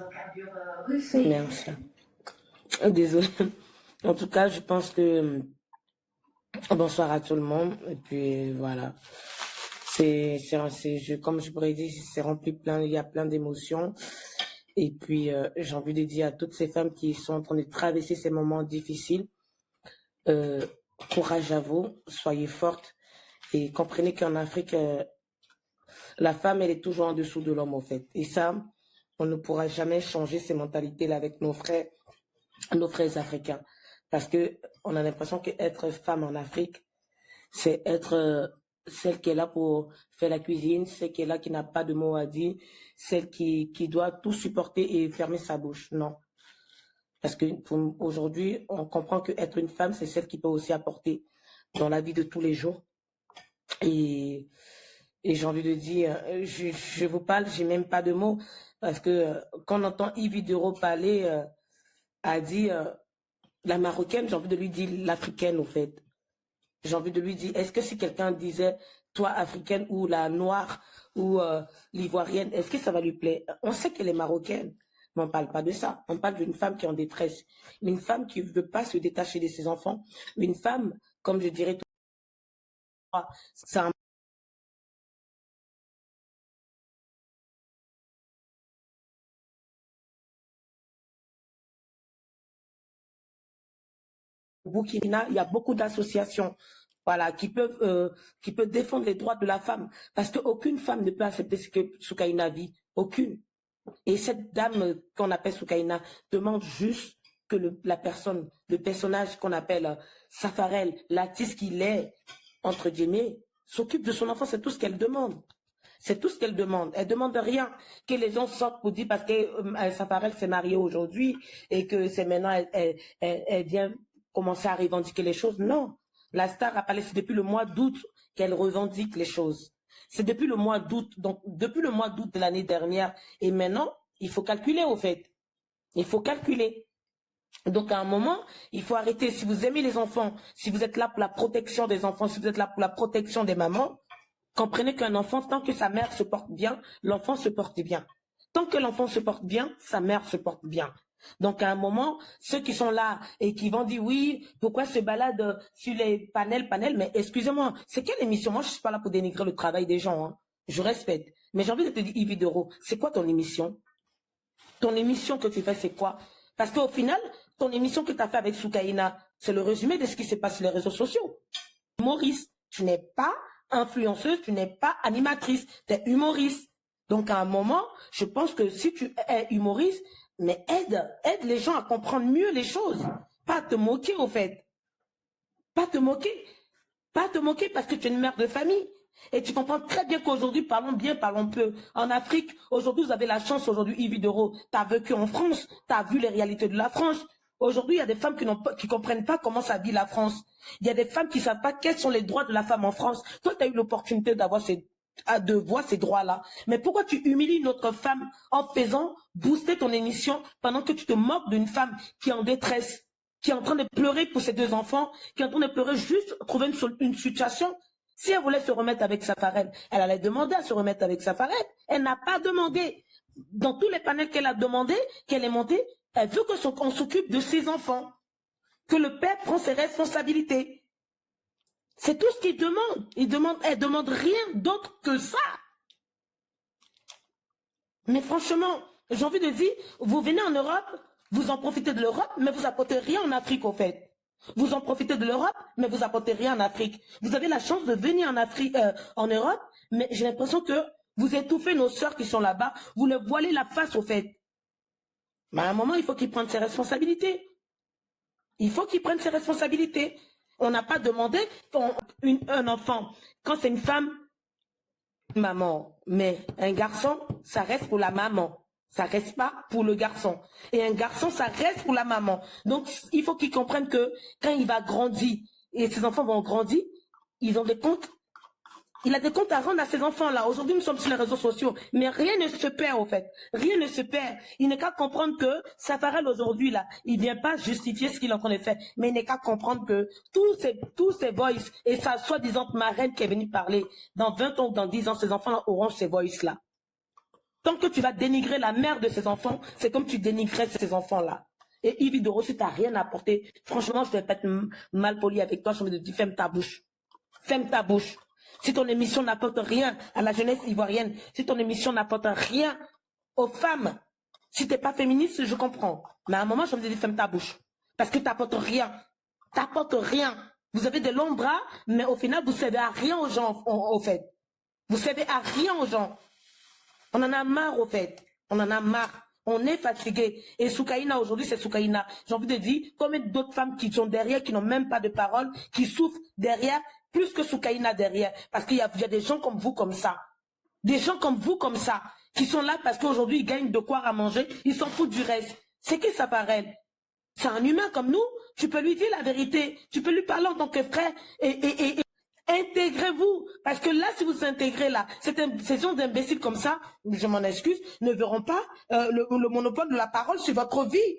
Merci. Désolée. En tout cas, je pense que... Bonsoir à tout le monde. Et puis, voilà. Comme je pourrais dire, c'est rempli il y a plein d'émotions. Et puis, j'ai envie de dire à toutes ces femmes qui sont en train de traverser ces moments difficiles, courage à vous, soyez fortes. Et comprenez qu'en Afrique, la femme, elle est toujours en dessous de l'homme, en fait. Et ça, on ne pourra jamais changer ces mentalités-là avec nos frères africains. Parce que on a l'impression qu'être femme en Afrique, c'est être celle qui est là pour faire la cuisine, celle qui est là qui n'a pas de mots à dire, celle qui doit tout supporter et fermer sa bouche. Non. Parce que aujourd'hui, on comprend qu'être une femme, c'est celle qui peut aussi apporter dans la vie de tous les jours. Et j'ai envie de dire, je vous parle, j'ai même pas de mots, parce que quand on entend Yves Videro parler, a dit la Marocaine, j'ai envie de lui dire l'Africaine, au fait. J'ai envie de lui dire, est-ce que si quelqu'un disait toi Africaine ou la Noire ou l'Ivoirienne, est-ce que ça va lui plaire? On sait qu'elle est Marocaine, Mais on ne parle pas de ça. On parle d'une femme qui est en détresse. Une femme qui ne veut pas se détacher de ses enfants. Une femme, comme je dirais, c'est un Burkina, il y a beaucoup d'associations, voilà, qui peuvent défendre les droits de la femme. Parce qu'aucune femme ne peut accepter ce que Soukaina vit. Aucune. Et cette dame qu'on appelle Soukaina demande juste que le personnage qu'on appelle Safarel, l'artiste qu'il est, entre guillemets, s'occupe de son enfant. C'est tout ce qu'elle demande. C'est tout ce qu'elle demande. Elle demande rien. Que les gens sortent pour dire parce que Safarel s'est mariée aujourd'hui et que c'est maintenant elle vient commencer à revendiquer les choses. Non. La star a parlé, c'est depuis le mois d'août qu'elle revendique les choses. C'est depuis le mois d'août, donc depuis le mois d'août de l'année dernière. Et maintenant, il faut calculer au fait. Il faut calculer. Donc à un moment, il faut arrêter. Si vous aimez les enfants, si vous êtes là pour la protection des enfants, si vous êtes là pour la protection des mamans, comprenez qu'un enfant, tant que sa mère se porte bien, l'enfant se porte bien. Tant que l'enfant se porte bien, sa mère se porte bien. Donc à un moment, ceux qui sont là et qui vont dire oui, pourquoi se balade sur les panels, mais excusez-moi, c'est quelle émission? Moi, je suis pas là pour dénigrer le travail des gens, hein. Je respecte. Mais j'ai envie de te dire, Yves Dero, c'est quoi ton émission? Ton émission que tu fais, c'est quoi? Parce qu'au final, ton émission que tu as fait avec Soukaina, c'est le résumé de ce qui se passe sur les réseaux sociaux. Humoriste, tu n'es pas influenceuse, tu n'es pas animatrice, tu es humoriste. Donc à un moment, je pense que si tu es humoriste, mais aide les gens à comprendre mieux les choses. Pas te moquer, au fait. Pas te moquer. Pas te moquer parce que tu es une mère de famille. Et tu comprends très bien qu'aujourd'hui, parlons bien, parlons peu. En Afrique, aujourd'hui, vous avez la chance, aujourd'hui, Yves Dero, tu as vécu en France, tu as vu les réalités de la France. Aujourd'hui, il y a des femmes qui comprennent pas comment ça vit la France. Il y a des femmes qui savent pas quels sont les droits de la femme en France. Toi, tu as eu l'opportunité de voir ces droits-là. Mais pourquoi tu humilies une autre femme en faisant booster ton émission pendant que tu te moques d'une femme qui est en détresse, qui est en train de pleurer pour ses 2 enfants, qui est en train de pleurer juste pour trouver une situation? Si elle voulait se remettre avec Safarel, elle allait demander à se remettre avec Safarel. Elle n'a pas demandé. Dans tous les panels qu'elle a demandé, qu'elle est montée, elle veut qu'on s'occupe de ses enfants. Que le père prend ses responsabilités. C'est tout ce qu'il demande. Elle demande rien d'autre que ça. Mais franchement, j'ai envie de dire, vous venez en Europe, vous en profitez de l'Europe, mais vous apportez rien en Afrique, au fait. Vous en profitez de l'Europe, mais vous apportez rien en Afrique. Vous avez la chance de venir en Afrique, en Europe, mais j'ai l'impression que vous étouffez nos sœurs qui sont là-bas, vous leur voilez la face, au fait. Mais à un moment, il faut qu'ils prennent ses responsabilités. Il faut qu'ils prennent ses responsabilités. On n'a pas demandé un enfant. Quand c'est une femme, maman. Mais un garçon, ça reste pour la maman. Ça reste pas pour le garçon. Et un garçon, ça reste pour la maman. Donc, il faut qu'ils comprennent que quand il va grandir, et ses enfants vont grandir, ils ont des comptes. Il a des comptes à rendre à ces enfants-là. Aujourd'hui, nous sommes sur les réseaux sociaux. Mais rien ne se perd, au fait. Rien ne se perd. Il n'est qu'à comprendre que Safarel, aujourd'hui, là, il vient pas justifier ce qu'il est en train de faire. Mais il n'est qu'à comprendre que tous ces voices, et sa soi-disant marraine qui est venue parler, dans 20 ans ou dans 10 ans, ces enfants-là auront ces voices-là. Tant que tu vas dénigrer la mère de ces enfants, c'est comme tu dénigrais ces enfants-là. Et Yves Dero, si tu n'as rien apporté, franchement, je vais pas être mal poli avec toi, je vais te dire, ferme ta bouche. Ferme ta bouche. Si ton émission n'apporte rien à la jeunesse ivoirienne, si ton émission n'apporte rien aux femmes, si tu n'es pas féministe, je comprends. Mais à un moment, je me dis, ferme ta bouche. Parce que tu n'apportes rien. Tu n'apportes rien. Vous avez de longs bras, mais au final, vous ne servez à rien aux gens, au fait. Vous ne servez à rien aux gens. On en a marre, au fait. On en a marre. On est fatigué. Et Soukaina, aujourd'hui, c'est Soukaina. J'ai envie de dire, combien d'autres femmes qui sont derrière, qui n'ont même pas de parole, qui souffrent derrière, plus que Soukaina derrière. Parce qu'il y a des gens comme vous, comme ça. Des gens comme vous, comme ça. Qui sont là parce qu'aujourd'hui, ils gagnent de quoi à manger. Ils s'en foutent du reste. C'est qui ça paraît? C'est un humain comme nous. Tu peux lui dire la vérité. Tu peux lui parler en tant que frère. Et intégrez-vous. Parce que là, si vous vous intégrez là, ces gens d'imbéciles comme ça, je m'en excuse, ne verront pas le monopole de la parole sur votre vie.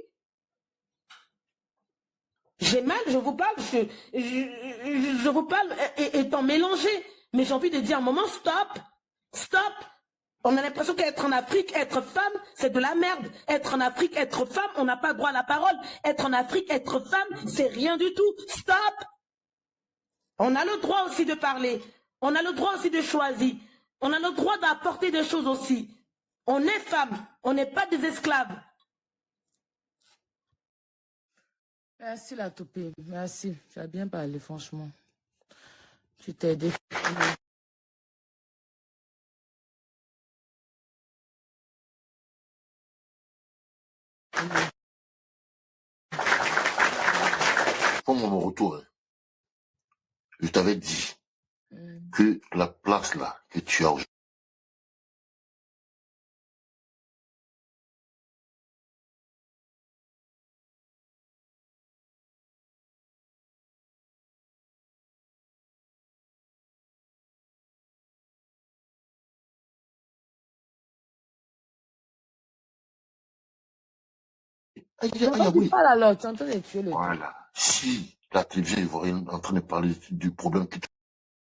J'ai mal, je vous parle, je vous parle étant mélangé. Mais j'ai envie de dire à un moment, stop, stop. On a l'impression qu'être en Afrique, être femme, c'est de la merde. Être en Afrique, être femme, on n'a pas droit à la parole. Être en Afrique, être femme, c'est rien du tout. Stop! On a le droit aussi de parler. On a le droit aussi de choisir. On a le droit d'apporter des choses aussi. On est femme. On n'est pas des esclaves. Merci la toupée. Merci. Tu as bien parlé, franchement. Tu t'es aidé. Pour mon retour, hein, je t'avais dit que la place là que tu as aujourd'hui, Ne pas la lotte, tu es en train de tuer le truc. voilà. Si la télévision ivoirienne est en train de parler du problème que tu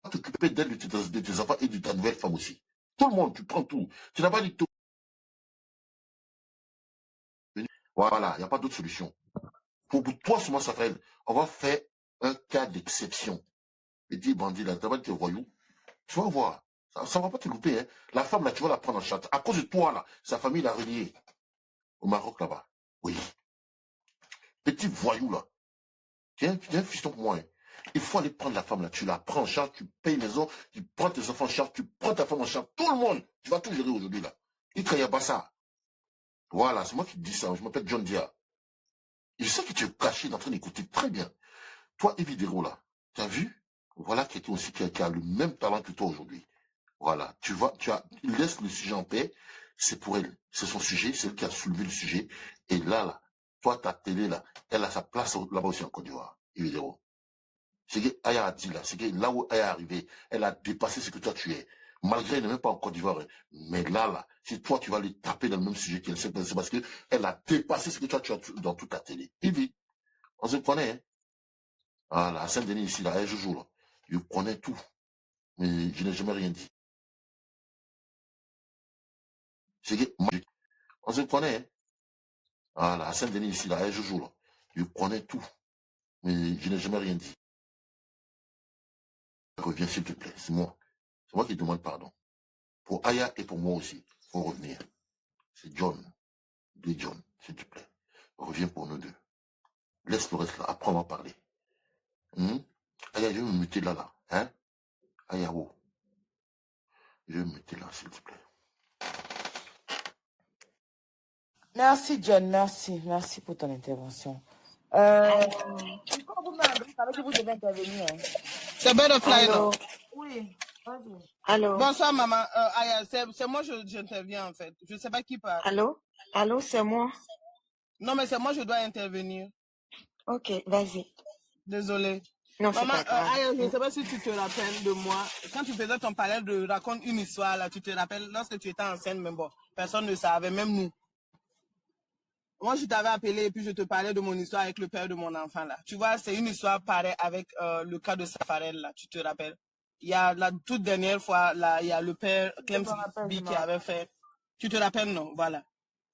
vas t'occuper d'elle, de tes enfants et de ta nouvelle femme aussi. Tout le monde, tu prends tout. Tu n'as pas dit tout. Voilà, il n'y a pas d'autre solution. Pour toi, seulement, ça fait, on va faire un cas d'exception. Et dis, bandit, là, tu vas te voyou. Tu vas voir. Ça ne va pas te louper. Hein. La femme, là, tu vas la prendre en charge. À cause de toi, là, sa famille l'a reliée au Maroc, là-bas. Oui. Petit voyou, là. Tu es un fiston pour moi. Hein. Il faut aller prendre la femme, là. Tu la prends en charge, tu payes maison, tu prends tes enfants en charge, tu prends ta femme en charge. Tout le monde. Tu vas tout gérer aujourd'hui, là. Il ne pas ça. Voilà, c'est moi qui te dis ça. Je m'appelle John Dia. Et je sais que tu es caché en train d'écouter très bien. Toi, Evidero, là, tu as vu? Voilà quelqu'un aussi qui a le même talent que toi aujourd'hui. Voilà, tu vois, laisse le sujet en paix. C'est pour elle. C'est son sujet, c'est elle qui a soulevé le sujet. Et là, toi, ta télé, là, elle a sa place là-bas aussi en Côte d'Ivoire. Evidero. C'est que Aya a dit là, c'est que là où elle est arrivée, elle a dépassé ce que toi tu es. Malgré elle n'est même pas en Côte d'Ivoire. Mais là, si toi tu vas les taper dans le même sujet qu'elle, c'est parce qu'elle a dépassé ce que toi tu as dans toute ta télé. Ivi, on se connaît, hein. Voilà, à Saint-Denis ici, là, je joue là. Je connais tout. Mais je n'ai jamais rien dit. C'est que on se connaît, hein. Voilà, à Saint-Denis ici, là, je joue là. Je connais tout. Mais je n'ai jamais rien dit. Reviens s'il te plaît, c'est moi. C'est moi qui demande pardon. Pour Aya et pour moi aussi, il faut revenir. C'est John. De John, s'il te plaît. Reviens pour nous deux. Laisse le reste là. Après, on va parler. Aya, je vais me muter là. Hein? Aya, oh. Je vais me muter là, s'il te plaît. Merci, John. Merci. Merci pour ton intervention. Quand vous savez que vous devez intervenir. Hein. C'est Butterfly, non? Oui. Vas-y. Allô? Bonsoir, maman. Aya, c'est moi, j'interviens, en fait. Je ne sais pas qui parle. Allô? Allô, c'est moi? Non, mais c'est moi, je dois intervenir. Ok, vas-y. Désolée. Non, c'est Maman, pas grave. Aya, je ne sais pas si tu te rappelles de moi. Quand tu faisais ton palais de raconte une histoire, là, tu te rappelles, lorsque tu étais enceinte, mais bon, personne ne savait, même nous. Moi, je t'avais appelé et puis je te parlais de mon histoire avec le père de mon enfant, là. Tu vois, c'est une histoire pareille avec le cas de Safarel, là, tu te rappelles. Il y a la toute dernière fois, là, il y a le père Clem B qui avait fait... Tu te rappelles, non? Voilà.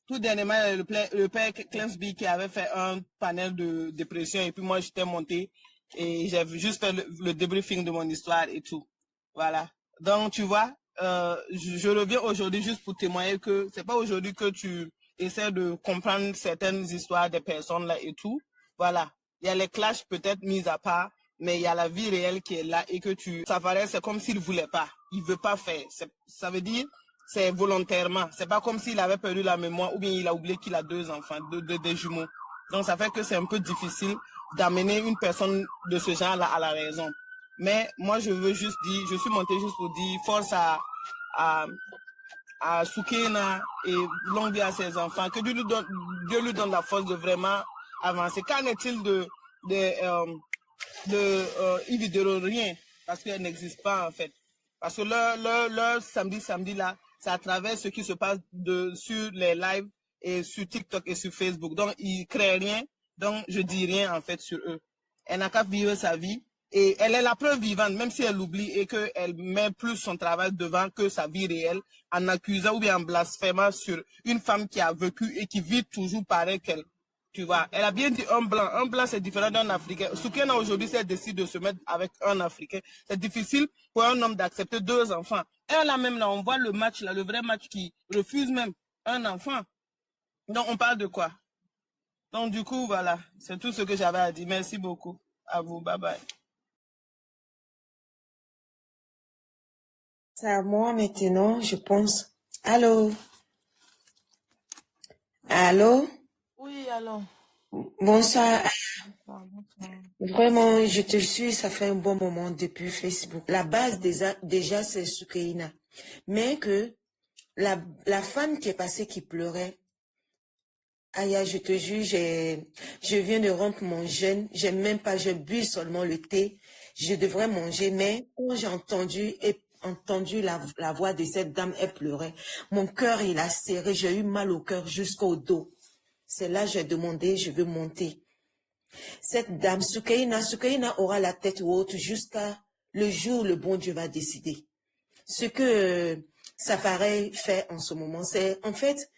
Tout dernièrement, le père Clemsby qui avait fait un panel de dépression et puis moi, j'étais monté et j'ai juste fait le débriefing de mon histoire et tout. Voilà. Donc, tu vois, je reviens aujourd'hui juste pour témoigner que c'est pas aujourd'hui que tu essaies de comprendre certaines histoires des personnes là et tout. Voilà. Il y a les clashs peut-être mis à part, mais il y a la vie réelle qui est là et que ça paraît, c'est comme s'il voulait pas. Il veut pas faire. Ça veut dire, c'est volontairement. C'est pas comme s'il avait perdu la mémoire ou bien il a oublié qu'il a 2 enfants, des jumeaux. Donc, ça fait que c'est un peu difficile d'amener une personne de ce genre-là à la raison. Mais moi, je veux juste dire, je suis monté juste pour dire force à Soukena et longue vie à ses enfants, que Dieu lui donne la force de vraiment avancer. Qu'en est-il de Evidero? Rien, parce qu'elle n'existe pas en fait. Parce que leur samedi là, c'est à travers ce qui se passe sur les lives et sur TikTok et sur Facebook. Donc, ils créent rien, donc je dis rien en fait sur eux. Elle n'a qu'à vivre sa vie Et elle est la preuve vivante, même si elle oublie et qu'elle met plus son travail devant que sa vie réelle, en accusant ou bien en blasphémant sur une femme qui a vécu et qui vit toujours pareil qu'elle. Tu vois, elle a bien dit un blanc. Un blanc, c'est différent d'un Africain. Soukaina, aujourd'hui, si elle décide de se mettre avec un Africain, c'est difficile pour un homme d'accepter 2 enfants. Et là même, là, on voit le match, là, le vrai match qui refuse même un enfant. Donc, on parle de quoi? Donc, du coup, voilà, c'est tout ce que j'avais à dire. Merci beaucoup. À vous. Bye bye. C'est à moi maintenant, je pense. Allô? Allô? Oui, alors. Bonsoir. Bonsoir. Vraiment, je te suis, ça fait un bon moment depuis Facebook. La base déjà c'est Soukaina. Mais que la femme qui est passée qui pleurait, Aya, je te jure, je viens de rompre mon jeûne, j'ai bu seulement le thé, je devrais manger, mais quand j'ai entendu la voix de cette dame, elle pleurait. Mon cœur, il a serré, j'ai eu mal au cœur jusqu'au dos. C'est là que j'ai demandé, je veux monter. Cette dame, Soukaina aura la tête haute jusqu'à le jour où le bon Dieu va décider. Ce que Safaré fait en ce moment, c'est en fait,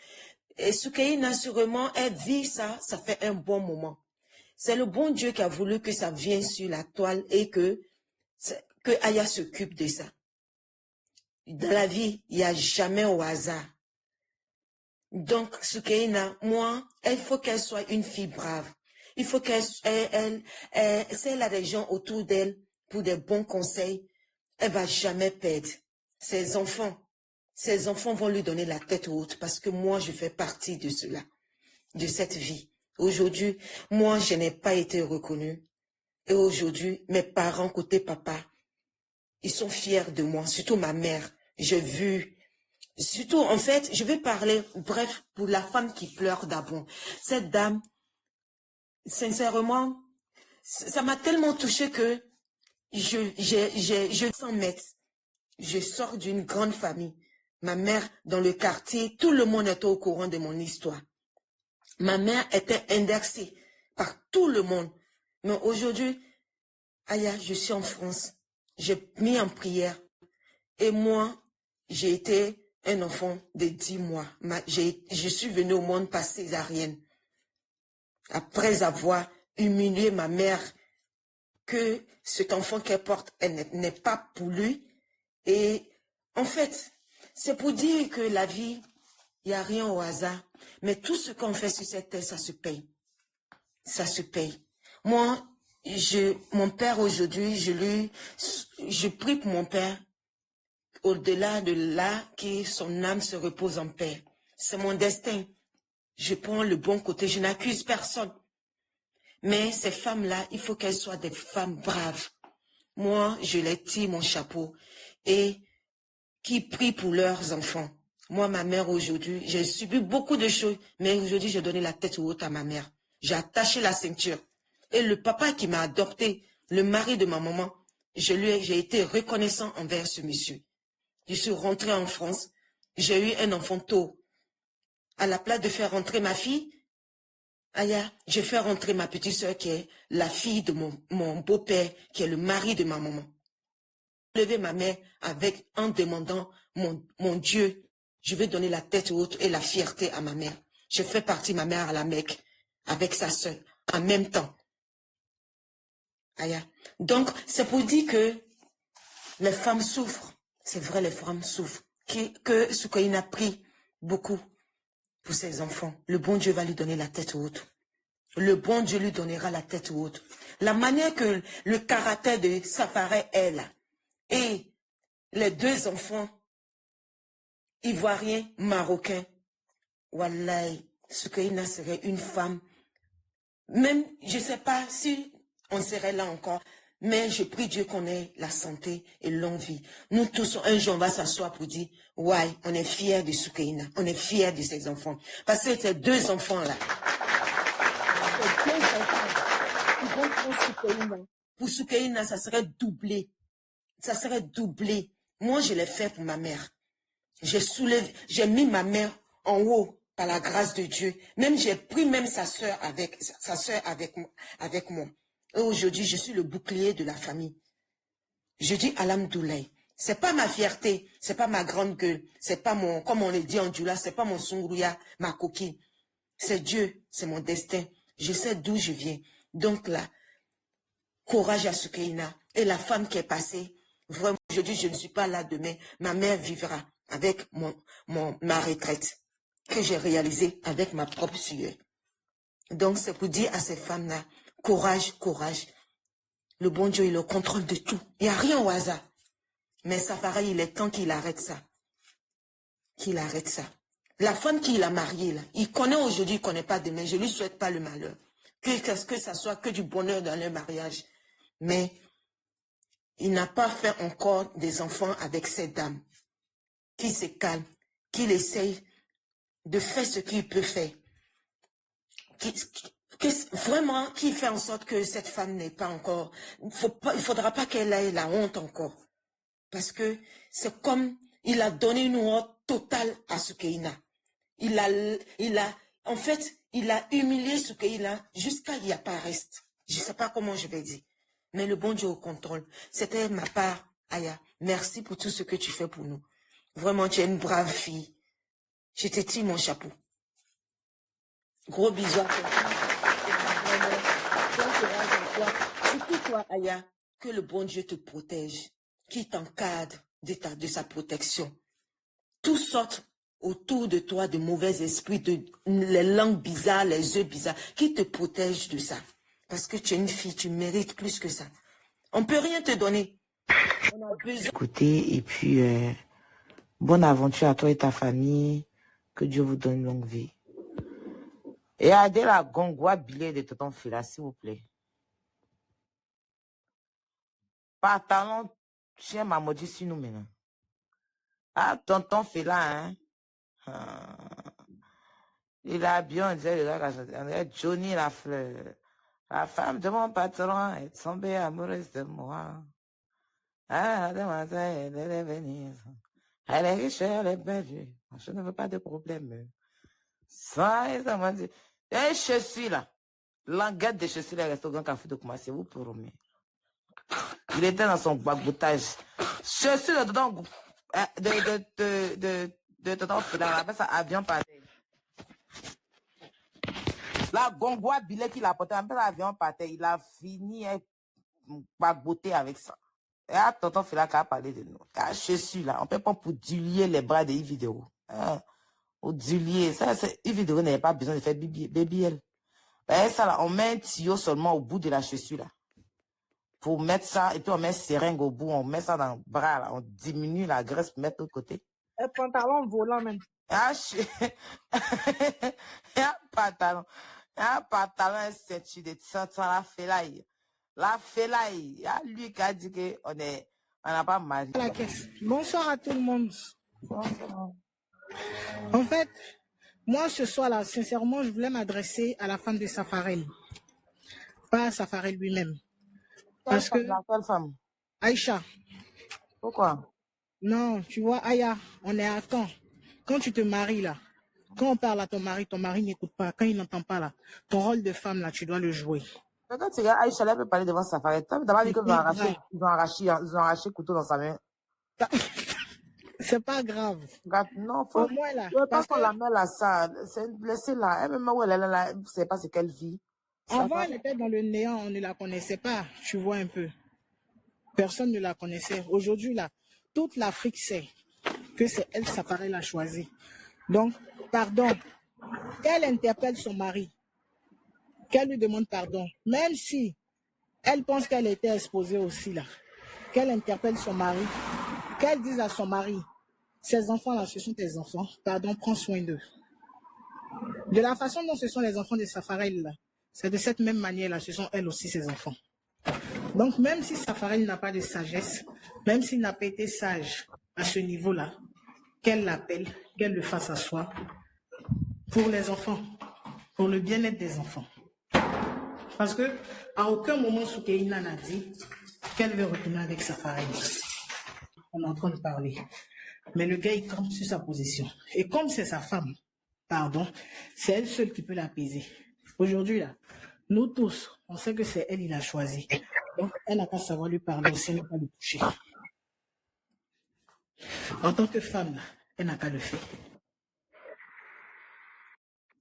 Soukaina sûrement, elle vit ça fait un bon moment. C'est le bon Dieu qui a voulu que ça vienne sur la toile et que Aya s'occupe de ça. Dans la vie, il n'y a jamais au hasard. Donc, Soukaina, moi, il faut qu'elle soit une fille brave. Il faut qu'elle, si elle a des gens autour d'elle pour des bons conseils, elle va jamais perdre. Ses enfants vont lui donner la tête haute parce que moi, je fais partie de cela, de cette vie. Aujourd'hui, moi, je n'ai pas été reconnue. Et aujourd'hui, mes parents, côté papa, ils sont fiers de moi, surtout ma mère. J'ai vu. Surtout, en fait, je vais parler, bref, pour la femme qui pleure d'abord. Cette dame, sincèrement, ça m'a tellement touchée que je 100 mètres. Je sors d'une grande famille. Ma mère, dans le quartier, tout le monde était au courant de mon histoire. Ma mère était indexée par tout le monde. Mais aujourd'hui, Aya, je suis en France. J'ai mis en prière. Et moi, j'ai été un enfant de 10 mois. Je suis venue au monde par césarienne. Après avoir humilié ma mère, que cet enfant qu'elle porte, elle n'est pas pour lui. Et en fait, c'est pour dire que la vie, il n'y a rien au hasard. Mais tout ce qu'on fait sur cette terre, ça se paye. Ça se paye. Moi, mon père aujourd'hui, je prie pour mon père. Au-delà de là, que son âme se repose en paix. C'est mon destin. Je prends le bon côté, je n'accuse personne. Mais ces femmes-là, il faut qu'elles soient des femmes braves. Moi, je les tire mon chapeau et qui prient pour leurs enfants. Moi, ma mère aujourd'hui, j'ai subi beaucoup de choses, mais aujourd'hui, j'ai donné la tête haute à ma mère. J'ai attaché la ceinture. Et le papa qui m'a adopté, le mari de ma maman, j'ai été reconnaissant envers ce monsieur. Je suis rentrée en France, j'ai eu un enfant tôt. À la place de faire rentrer ma fille, Aya, je fais rentrer ma petite soeur qui est la fille de mon beau-père, qui est le mari de ma maman. Lever ma mère en demandant, mon Dieu, je vais donner la tête haute et la fierté à ma mère. Je fais partie ma mère à la Mecque avec sa soeur en même temps. Aya. Donc, c'est pour dire que les femmes souffrent. C'est vrai, les femmes souffrent. Que Soukaina prie beaucoup pour ses enfants. Le bon Dieu va lui donner la tête haute. Le bon Dieu lui donnera la tête haute. La manière que le caractère de Safaré est là. Et les 2 enfants ivoiriens, marocains. Wallahi, Soukaina serait une femme. Même, je ne sais pas si on serait là encore. Mais je prie Dieu qu'on ait la santé et longue vie. Nous tous, un jour, on va s'asseoir pour dire, ouais, on est fiers de Soukaina, on est fiers de ses enfants. Parce que ces 2 enfants-là, ils vont pour Soukaina. Pour Soukaina, ça serait doublé. Ça serait doublé. Moi, je l'ai fait pour ma mère. J'ai mis ma mère en haut par la grâce de Dieu. Même j'ai pris même sa sœur avec moi. Et aujourd'hui, je suis le bouclier de la famille. Je dis Alhamdoulilah. C'est pas ma fierté, c'est pas ma grande gueule, c'est pas mon, comme on le dit en Djoula, c'est pas mon sungrouya, ma coquine. C'est Dieu, c'est mon destin. Je sais d'où je viens. Donc là, courage à Soukaina. Et la femme qui est passée, vraiment, aujourd'hui, je ne suis pas là demain. Ma mère vivra avec ma retraite que j'ai réalisée avec ma propre sueur. Donc, c'est pour dire à ces femmes-là, courage, courage. Le bon Dieu, il est au contrôle de tout. Il n'y a rien au hasard. Mais Safari, il est temps qu'il arrête ça. Qu'il arrête ça. La femme qu'il a mariée, là, il connaît aujourd'hui, il ne connaît pas demain. Je ne lui souhaite pas le malheur. Que ça soit que du bonheur dans le mariage. Mais il n'a pas fait encore des enfants avec cette dame. Qu'il se calme, qu'il essaye de faire ce qu'il peut faire. Vraiment, qu'il fait en sorte que cette femme n'est pas encore... Il ne faudra pas qu'elle ait la honte encore. Parce que c'est comme... Il a donné une honte totale à Soukaina. En fait, il a humilié Soukaina jusqu'à il n'y a pas reste. Je ne sais pas comment je vais dire. Mais le bon Dieu au contrôle. C'était ma part, Aya. Merci pour tout ce que tu fais pour nous. Vraiment, tu es une brave fille. Je te tire mon chapeau. Gros bisous à toi. Surtout toi, Aya, que le bon Dieu te protège, qu'il t'encadre de sa protection. Tout sorte autour de toi de mauvais esprits, les langues bizarres, les yeux bizarres, qui te protège de ça. Parce que tu es une fille, tu mérites plus que ça. On ne peut rien te donner. On a besoin. Écoutez, et puis, bonne aventure à toi et ta famille. Que Dieu vous donne une longue vie. Et aidez la gongoua billet de tonton Fela, s'il vous plaît. Pantalon, chien m'a maudit sur nous maintenant. Ah, tonton Fela, hein. Il a bien, on dirait Johnny la fleur. La femme de mon patron est tombée amoureuse de moi. Ah, demoiselle, elle est venue. Elle est riche, elle est belle. Je ne veux pas de problème. Ça, ça m'a dit. Et je suis là. Languette de chaussures, les restaurants café de commencer, vous promets. Il était dans son bagoutage. Je suis dedans de tonton Fela, on appelle ça avion paté. La gongoua billet qu'il a porté, on appelle ça avion paté. Il a fini bagouté avec ça. Et à tonton Fela qui a parlé de nous. Je suis là. On ne peut pas pour diluer les bras de Yves-Vidéo. Ou diluer. Ça, Yves-Vidéo n'avait pas besoin de faire BBL. Et ça, là, on met un tuyau seulement au bout de la chaussure, là. Pour mettre ça, et puis on met une seringue au bout, on met ça dans le bras, là. On diminue la graisse pour mettre de l'autre côté. Un pantalon volant, même. Un pantalon. Un pantalon, un ceinture de ça, la Felaï. La Felaï. Il y a lui qui a dit qu'on n'a pas marié. La caisse. Bonsoir à tout le monde. Bonsoir. En fait, moi, ce soir-là, sincèrement, je voulais m'adresser à la femme de Safarel. Pas à Safarel lui-même. Parce que... Quelle femme? Aïcha. Pourquoi? Non, tu vois, Aya, on est à temps. Quand tu te maries, là, quand on parle à ton mari n'écoute pas. Quand il n'entend pas, là, ton rôle de femme, là, tu dois le jouer. Quand tu regardes, Aïcha, elle peut parler devant Safarel. Tu as d'abord dit qu'ils ont arraché le couteau dans sa main. C'est pas grave. Non, faut... Au moins, là. Parce qu'on la met là, ça. Laissez-la. Elle, même où elle est là, elle ne sait pas ce qu'elle vit. Avant, elle était dans le néant, on ne la connaissait pas, tu vois un peu. Personne ne la connaissait. Aujourd'hui, là, toute l'Afrique sait que c'est elle, Safarel a choisi. Donc, pardon, qu'elle interpelle son mari, qu'elle lui demande pardon, même si elle pense qu'elle était exposée aussi, là, qu'elle interpelle son mari, qu'elle dise à son mari, ces enfants-là, ce sont tes enfants, pardon, prends soin d'eux. De la façon dont ce sont les enfants de Safarel, là, c'est de cette même manière-là, ce sont elles aussi ses enfants. Donc, même si Safarel n'a pas de sagesse, même s'il n'a pas été sage à ce niveau-là, qu'elle l'appelle, qu'elle le fasse asseoir, pour les enfants, pour le bien-être des enfants. Parce que à aucun moment, Soukaina n'a dit qu'elle veut retourner avec Safarel. On est en train de parler. Mais le gars, il campe sur sa position. Et comme c'est sa femme, pardon, c'est elle seule qui peut l'apaiser. Aujourd'hui, là, nous tous, On sait que c'est elle, il a choisi. Donc, elle n'a qu'à savoir lui parler aussi, elle n'a pas le toucher. En tant que femme, là, elle n'a qu'à le faire.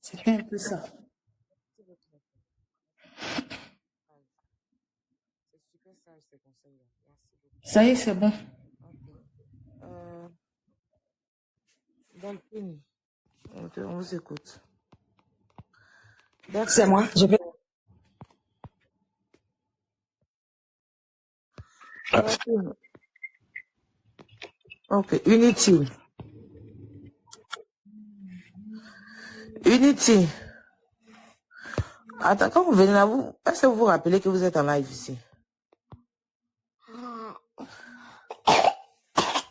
C'était un peu ça. Ça y est, c'est bon. Delphine, on vous écoute. C'est moi, je peux. Delphine. Ok, Unity. Unity. Attends, quand vous venez là, est-ce que vous vous rappelez que vous êtes en live ici?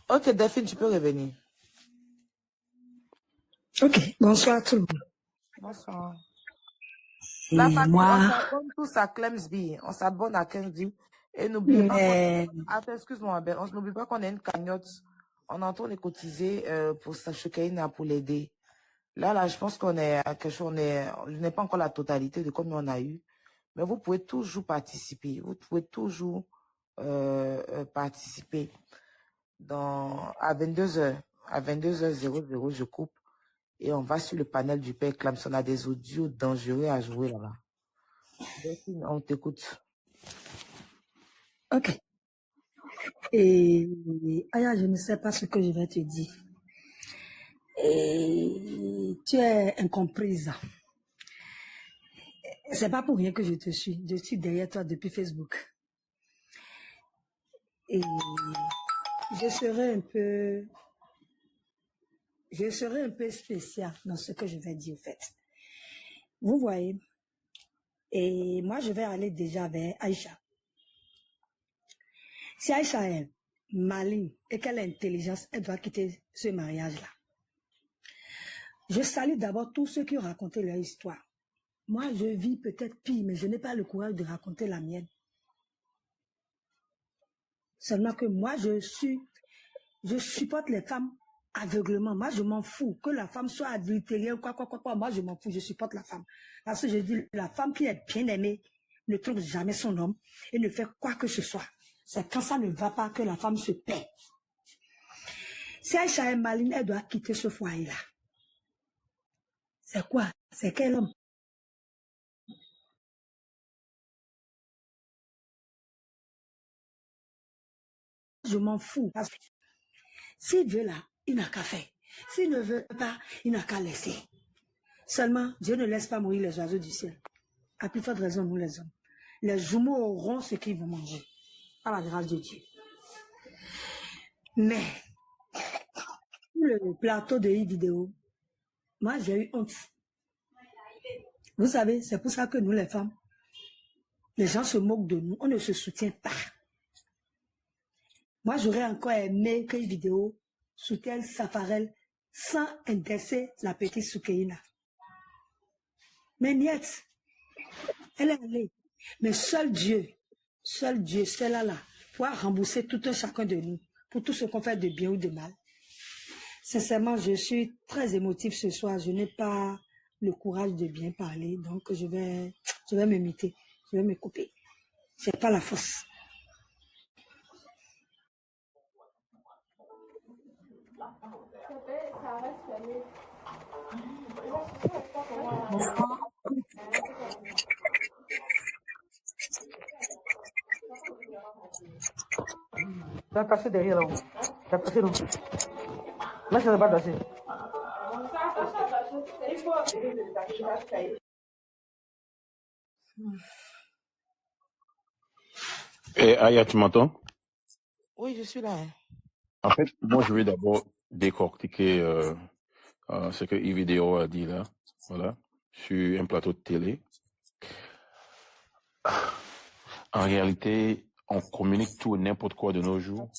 Ok, Delphine, tu peux revenir. Ok, bonsoir tout le monde. Bonsoir. Et La famille, on moi, s'abonne tous à Clemsby. On s'abonne à Clemsby. Et n'oubliez pas mais Attends, excuse-moi, Ben. On n'oublie pas qu'on a une cagnotte. On est en train de cotiser pour Sachukaina pour l'aider. Là, je pense qu'on est à quelque chose, je n'ai pas encore la totalité de combien on a eu. Mais vous pouvez toujours participer. Vous pouvez toujours participer. À 22h. À 22h00, je coupe. Et on va sur le panel du Père Clams. On a des audios dangereux à jouer là-bas. On t'écoute. ok. Et Aya, je ne sais pas ce que je vais te dire. Et tu es incomprise. C'est pas pour rien que je te suis. Je suis derrière toi depuis Facebook. Et je serai un peu spécial dans ce que je vais dire, en fait. Vous voyez, et moi, je vais aller déjà vers Aïcha. Si Aïcha est maligne et qu'elle a intelligence, elle doit quitter ce mariage-là. Je salue d'abord tous ceux qui ont raconté leur histoire. Moi, je vis peut-être pire, mais je n'ai pas le courage de raconter la mienne. Seulement que moi, je supporte les femmes aveuglement. Moi, je m'en fous. Que la femme soit adultérée ou quoi. Moi, je m'en fous. Je supporte la femme. Parce que je dis, la femme qui est bien aimée ne trompe jamais son homme et ne fait quoi que ce soit. C'est quand ça ne va pas que la femme se paie. Si Aïcha est maligne, elle doit quitter ce foyer-là. C'est quoi? C'est quel homme? Je m'en fous. Parce que s'il veut là, il n'a qu'à faire. S'il ne veut pas, il n'a qu'à laisser. Seulement, Dieu ne laisse pas mourir les oiseaux du ciel. À plus forte raison, nous les hommes. Les jumeaux auront ce qu'ils vont manger. Par la grâce de Dieu. Mais, le plateau de vidéo, moi j'ai eu honte. Vous savez, c'est pour ça que nous les femmes, les gens se moquent de nous, on ne se soutient pas. Moi j'aurais encore aimé que vidéo soutienne Safarel sans indexer la petite Soukeina. Mais niet, elle est allée. Mais seul Dieu, celle-là, pourra rembourser tout un chacun de nous pour tout ce qu'on fait de bien ou de mal. Sincèrement, je suis très émotive ce soir. Je n'ai pas le courage de bien parler, donc je vais me muter, je vais me couper. Je n'ai pas la force. Tu vas passer derrière là. Tu vas passer là. Là, ça ne va pas passer. Et Aya, tu m'entends? Oui, je suis là. En fait, moi, je vais d'abord décortiquer ce que Yvidéo a dit là, voilà, sur un plateau de télé. En réalité, on communique tout et n'importe quoi de nos jours,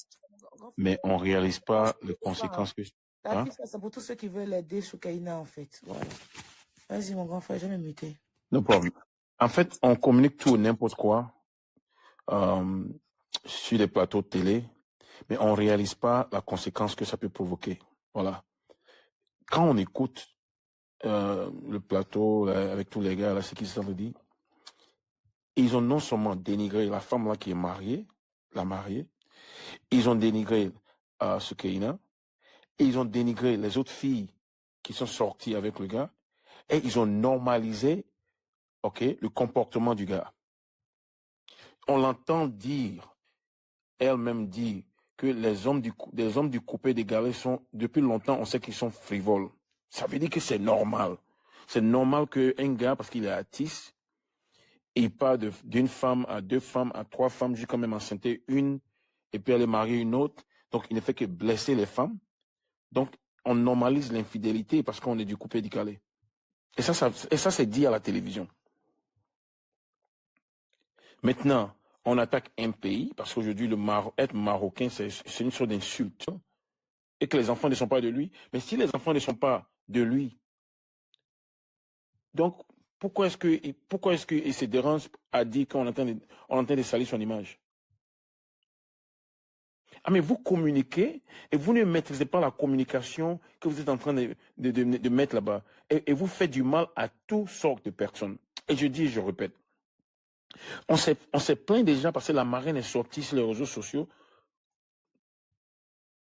mais on ne réalise pas les conséquences que... Hein? C'est pour tous ceux qui veulent aider Soukaina, en fait. Voilà. Vas-y, mon grand frère, je vais me muter. No problem. En fait, on communique tout et n'importe quoi sur les plateaux de télé, mais on ne réalise pas la conséquence que ça peut provoquer. Voilà. Quand on écoute le plateau là, avec tous les gars, là, ce qu'ils se dit, ils ont non seulement dénigré la femme là qui est mariée, la mariée, ils ont dénigré Soukeina, et ils ont dénigré les autres filles qui sont sorties avec le gars, et ils ont normalisé, le comportement du gars. On l'entend dire, elle-même dit, que les hommes du coupé des galets sont, depuis longtemps, on sait qu'ils sont frivoles. Ça veut dire que c'est normal. C'est normal qu'un gars, parce qu'il est artiste, il part d'une femme à 2 femmes, à 3 femmes, jusqu'à même enceinter une, et puis aller marier une autre. Donc, il ne fait que blesser les femmes. Donc, on normalise l'infidélité parce qu'on est du coupé décalé. Et ça c'est dit à la télévision. Maintenant, on attaque un pays, parce qu'aujourd'hui, être marocain, c'est une sorte d'insulte. Et que les enfants ne sont pas de lui. Mais si les enfants ne sont pas de lui, donc, pourquoi est-ce qu'il se dérange à dire qu'on est en train de salir son image? Ah, mais vous communiquez et vous ne maîtrisez pas la communication que vous êtes en train de mettre là-bas. Et vous faites du mal à toutes sortes de personnes. Et je dis et je répète, on s'est plaint déjà parce que la marraine est sortie sur les réseaux sociaux.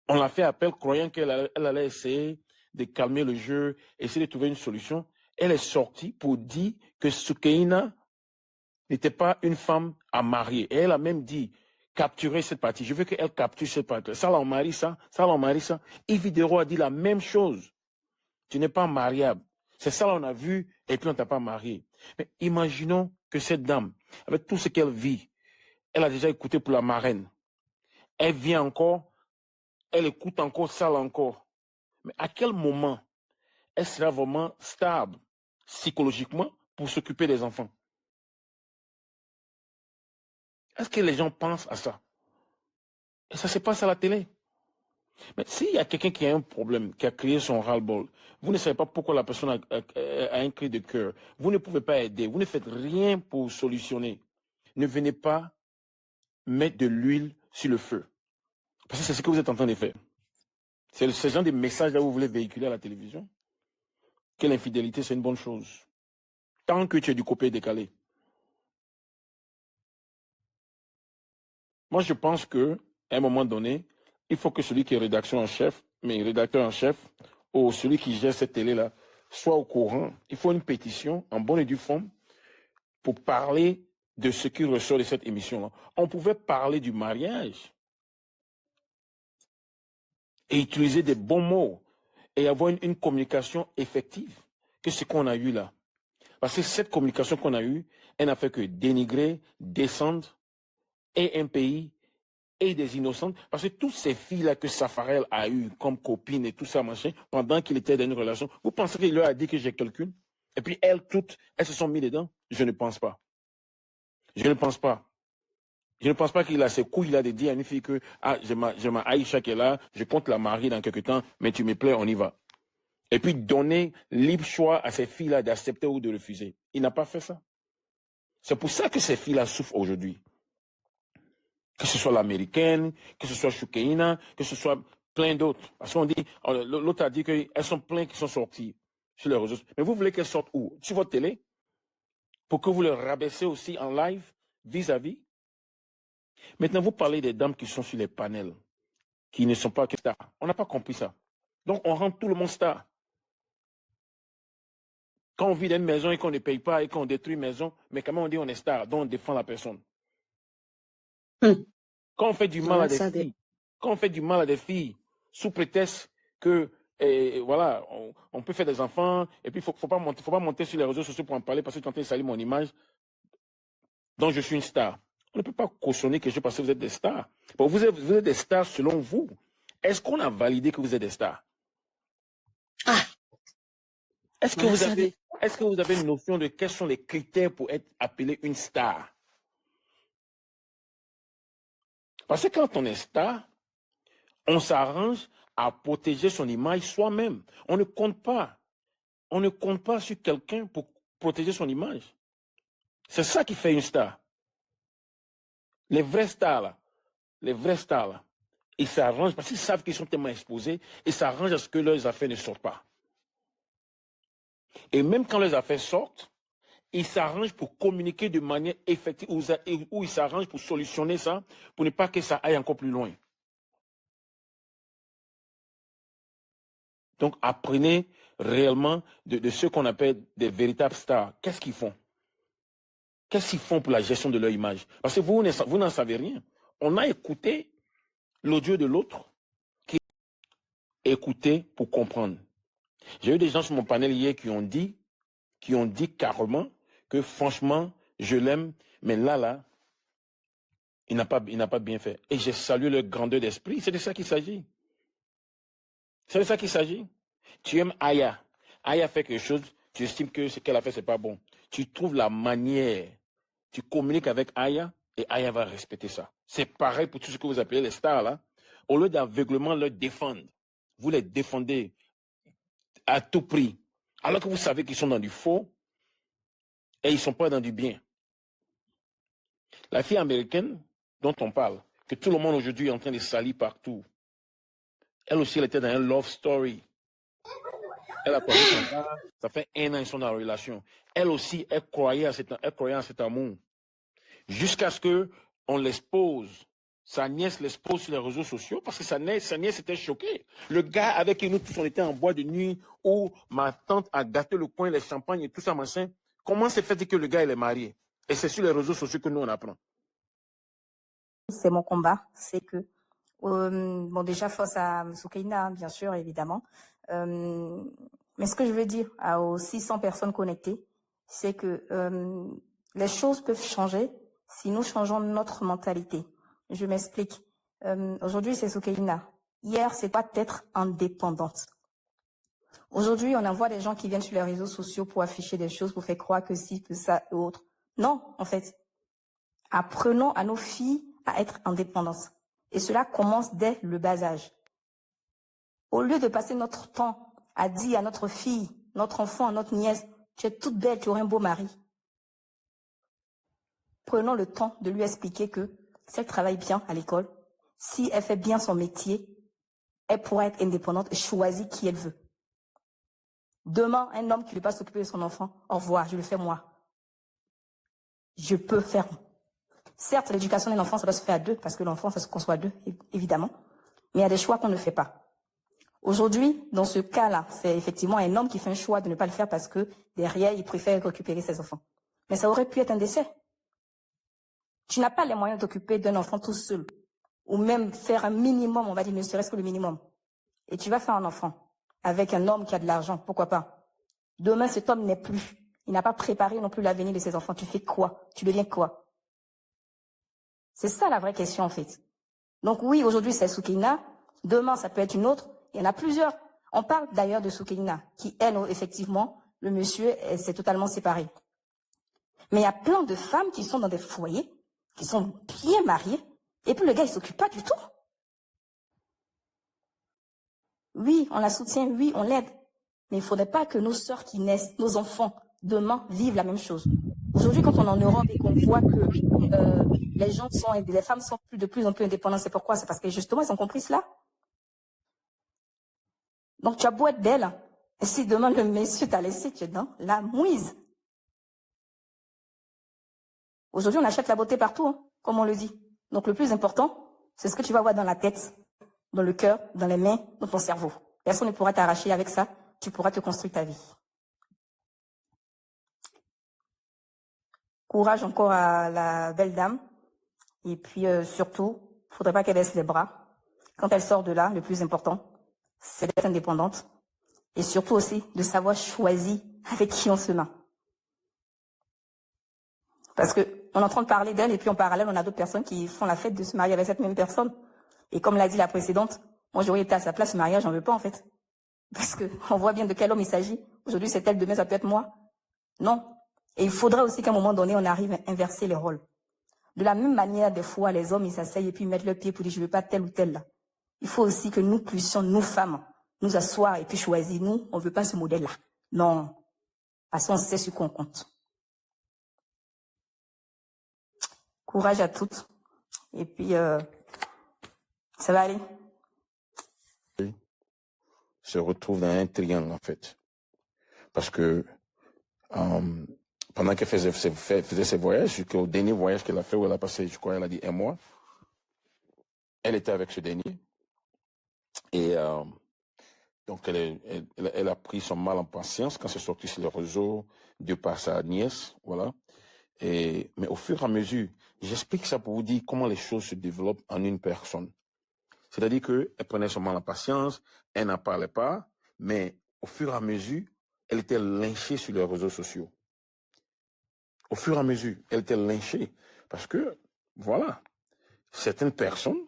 On l'a fait appel croyant qu'elle allait essayer de calmer le jeu, essayer de trouver une solution. Elle est sortie pour dire que Soukeina n'était pas une femme à marier. Et elle a même dit, capturer cette partie. Je veux qu'elle capture cette partie. Ça, on marie ça. Ça, on marie ça. Yves Dero a dit la même chose. Tu n'es pas mariable. C'est ça, on a vu, et puis on ne t'a pas marié. Mais imaginons que cette dame, avec tout ce qu'elle vit, elle a déjà écouté pour la marraine. Elle vient encore, elle écoute encore, ça encore. Mais à quel moment elle sera vraiment stable psychologiquement pour s'occuper des enfants? Est-ce que les gens pensent à ça? Et ça se passe à la télé. Mais s'il y a quelqu'un qui a un problème, qui a créé son ras-le-bol, vous ne savez pas pourquoi la personne a un cri de cœur, vous ne pouvez pas aider, vous ne faites rien pour solutionner. Ne venez pas mettre de l'huile sur le feu. Parce que c'est ce que vous êtes en train de faire. C'est ce genre de message là où vous voulez véhiculer à la télévision. Que l'infidélité, c'est une bonne chose. Tant que tu es du coupé décalé. Moi, je pense qu'à un moment donné, il faut que celui qui est rédacteur en chef, ou celui qui gère cette télé-là, soit au courant. Il faut une pétition en bonne et due forme pour parler de ce qui ressort de cette émission-là. On pouvait parler du mariage et utiliser des bons mots et avoir une communication effective que ce qu'on a eu là. Parce que cette communication qu'on a eue, elle n'a fait que dénigrer, descendre, et un pays, et des innocentes. Parce que toutes ces filles-là que Safarel a eues comme copines et tout ça, machin, pendant qu'il était dans une relation, vous pensez qu'il leur a dit que j'ai quelqu'un? Et puis elles, toutes, elles se sont mises dedans? Je ne pense pas. Je ne pense pas. Je ne pense pas qu'il a ses couilles là de dire à une fille que j'ai ma Aïcha qui est là, je compte la marier dans quelques temps, mais tu me plais, on y va. Et puis donner libre choix à ces filles-là d'accepter ou de refuser. Il n'a pas fait ça. C'est pour ça que ces filles-là souffrent aujourd'hui. Que ce soit l'américaine, que ce soit Soukeina, que ce soit plein d'autres. Parce qu'on dit, l'autre a dit qu'elles sont pleines qui sont sorties sur les réseaux. Mais vous voulez qu'elles sortent où? Sur votre télé? Pour que vous les rabaissez aussi en live, vis-à-vis? Maintenant, vous parlez des dames qui sont sur les panels, qui ne sont pas que stars. On n'a pas compris ça. Donc, on rend tout le monde star. Quand on vit dans une maison et qu'on ne paye pas et qu'on détruit une maison, mais quand même on dit on est star, donc on défend la personne. Quand on fait du mal à des filles, quand on fait du mal à des filles, sous prétexte que voilà, on peut faire des enfants, et puis faut pas monter sur les réseaux sociaux pour en parler parce que tu es en train de salir mon image, donc je suis une star. On ne peut pas cautionner quelque chose parce que vous êtes des stars. Bon, vous êtes des stars selon vous. Est-ce qu'on a validé que vous êtes des stars? Est-ce que vous avez une notion de quels sont les critères pour être appelé une star? Parce que quand on est star, on s'arrange à protéger son image soi-même. On ne compte pas. On ne compte pas sur quelqu'un pour protéger son image. C'est ça qui fait une star. Les vrais stars, là, ils s'arrangent parce qu'ils savent qu'ils sont tellement exposés, ils s'arrangent à ce que leurs affaires ne sortent pas. Et même quand leurs affaires sortent, ils s'arrangent pour communiquer de manière effective, ou ils s'arrangent pour solutionner ça, pour ne pas que ça aille encore plus loin. Donc, apprenez réellement de ceux qu'on appelle des véritables stars. Qu'est-ce qu'ils font? Qu'est-ce qu'ils font pour la gestion de leur image? Parce que vous n'en savez rien. On a écouté l'audio de l'autre, qui écouté pour comprendre. J'ai eu des gens sur mon panel hier qui ont dit carrément que franchement, je l'aime, mais là, il n'a pas bien fait. Et j'ai salué leur grandeur d'esprit. C'est de ça qu'il s'agit. C'est de ça qu'il s'agit. Tu aimes Aya. Aya fait quelque chose, tu estimes que ce qu'elle a fait, c'est pas bon. Tu trouves la manière. Tu communiques avec Aya et Aya va respecter ça. C'est pareil pour tout ce que vous appelez les stars, là. Au lieu d'aveuglement leur défendre, vous les défendez à tout prix. Alors que vous savez qu'ils sont dans du faux et ils ne sont pas dans du bien. La fille américaine dont on parle, que tout le monde aujourd'hui est en train de salir partout, elle aussi, elle était dans un love story. Elle a croisé son gars, ça fait 1 an qu'ils sont dans la relation. Elle aussi, elle croyait à cet amour. Jusqu'à ce qu'on l'expose. Sa nièce l'expose sur les réseaux sociaux parce que sa nièce était choquée. Le gars avec qui nous tous on était en boîte de nuit où ma tante a gâté le coin, les champagnes et tout ça, machin. Comment c'est fait que le gars il est marié? Et c'est sur les réseaux sociaux que nous on apprend. C'est mon combat, c'est que bon, déjà, face à Soukaina, bien sûr, évidemment. Mais ce que je veux dire aux 600 personnes connectées, c'est que les choses peuvent changer si nous changeons notre mentalité. Je m'explique. Aujourd'hui, c'est Soukaina. Hier, c'est pas d'être indépendante. Aujourd'hui, on envoie des gens qui viennent sur les réseaux sociaux pour afficher des choses, pour faire croire que si, que ça et autre. Non, en fait. Apprenons à nos filles à être indépendantes. Et cela commence dès le bas âge. Au lieu de passer notre temps à dire à notre fille, notre enfant, notre nièce, tu es toute belle, tu aurais un beau mari. Prenons le temps de lui expliquer que si elle travaille bien à l'école, si elle fait bien son métier, elle pourra être indépendante et choisir qui elle veut. Demain, un homme qui ne veut pas s'occuper de son enfant, au revoir, je le fais moi. Je peux faire. Certes, l'éducation d'un enfant, ça doit se faire à deux, parce que l'enfant, ça se conçoit à deux, évidemment. Mais il y a des choix qu'on ne fait pas. Aujourd'hui, dans ce cas-là, c'est effectivement un homme qui fait un choix de ne pas le faire parce que derrière, il préfère récupérer ses enfants. Mais ça aurait pu être un décès. Tu n'as pas les moyens de t'occuper d'un enfant tout seul. Ou même faire un minimum, on va dire, ne serait-ce que le minimum. Et tu vas faire un enfant avec un homme qui a de l'argent, pourquoi pas? Demain, cet homme n'est plus. Il n'a pas préparé non plus l'avenir de ses enfants. Tu fais quoi? Tu deviens quoi? C'est ça la vraie question, en fait. Donc oui, aujourd'hui, c'est Soukaina. Demain, ça peut être une autre. Il y en a plusieurs. On parle d'ailleurs de Soukaina, qui, elle, effectivement, le monsieur s'est totalement séparé. Mais il y a plein de femmes qui sont dans des foyers, qui sont bien mariées, et puis le gars, il ne s'occupe pas du tout. Oui, on la soutient, oui, on l'aide. Mais il ne faudrait pas que nos sœurs qui naissent, nos enfants, demain, vivent la même chose. Aujourd'hui, quand on est en Europe et qu'on voit que les femmes sont de plus en plus indépendantes, c'est pourquoi? C'est parce que justement, elles ont compris cela. Donc, tu as beau être belle, et si demain le monsieur t'a laissé, tu es dans la mouise. Aujourd'hui, on achète la beauté partout, hein, comme on le dit. Donc, le plus important, c'est ce que tu vas avoir dans la tête, dans le cœur, dans les mains, dans ton cerveau. Personne ne pourra t'arracher avec ça. Tu pourras te construire ta vie. Courage encore à la belle dame. Et puis, surtout, il ne faudrait pas qu'elle baisse les bras. Quand elle sort de là, le plus important, c'est d'être indépendante. Et surtout aussi, de savoir choisir avec qui on se met. Parce qu'on est en train de parler d'elle, et puis en parallèle, on a d'autres personnes qui font la fête de se marier avec cette même personne. Et comme l'a dit la précédente, moi j'aurais été à sa place, ce mariage, j'en veux pas en fait. Parce qu'on voit bien de quel homme il s'agit. Aujourd'hui, c'est elle, demain, ça peut être moi. Non. Et il faudrait aussi qu'à un moment donné, on arrive à inverser les rôles. De la même manière, des fois, les hommes, ils s'asseyent et puis ils mettent le pied pour dire, je veux pas tel ou tel là. Il faut aussi que nous puissions, nous femmes, nous asseoir et puis choisir. Nous, on veut pas ce modèle-là. Non. Parce qu'on sait sur quoi on compte. Courage à toutes. Et puis, ça va aller. Se retrouve dans un triangle, en fait. Parce que pendant qu'elle faisait ses voyages, jusqu'au dernier voyage qu'elle a fait, où elle a passé, je crois, elle a dit 1 mois, elle était avec ce dernier. Et donc, elle a pris son mal en patience quand c'est sorti sur le réseau, de par sa nièce, voilà. Mais au fur et à mesure, j'explique ça pour vous dire comment les choses se développent en une personne. C'est-à-dire qu'elle prenait son mal en patience, elle n'en parlait pas, mais au fur et à mesure, elle était lynchée sur les réseaux sociaux. Au fur et à mesure, elle était lynchée. Parce que, voilà, certaines personnes,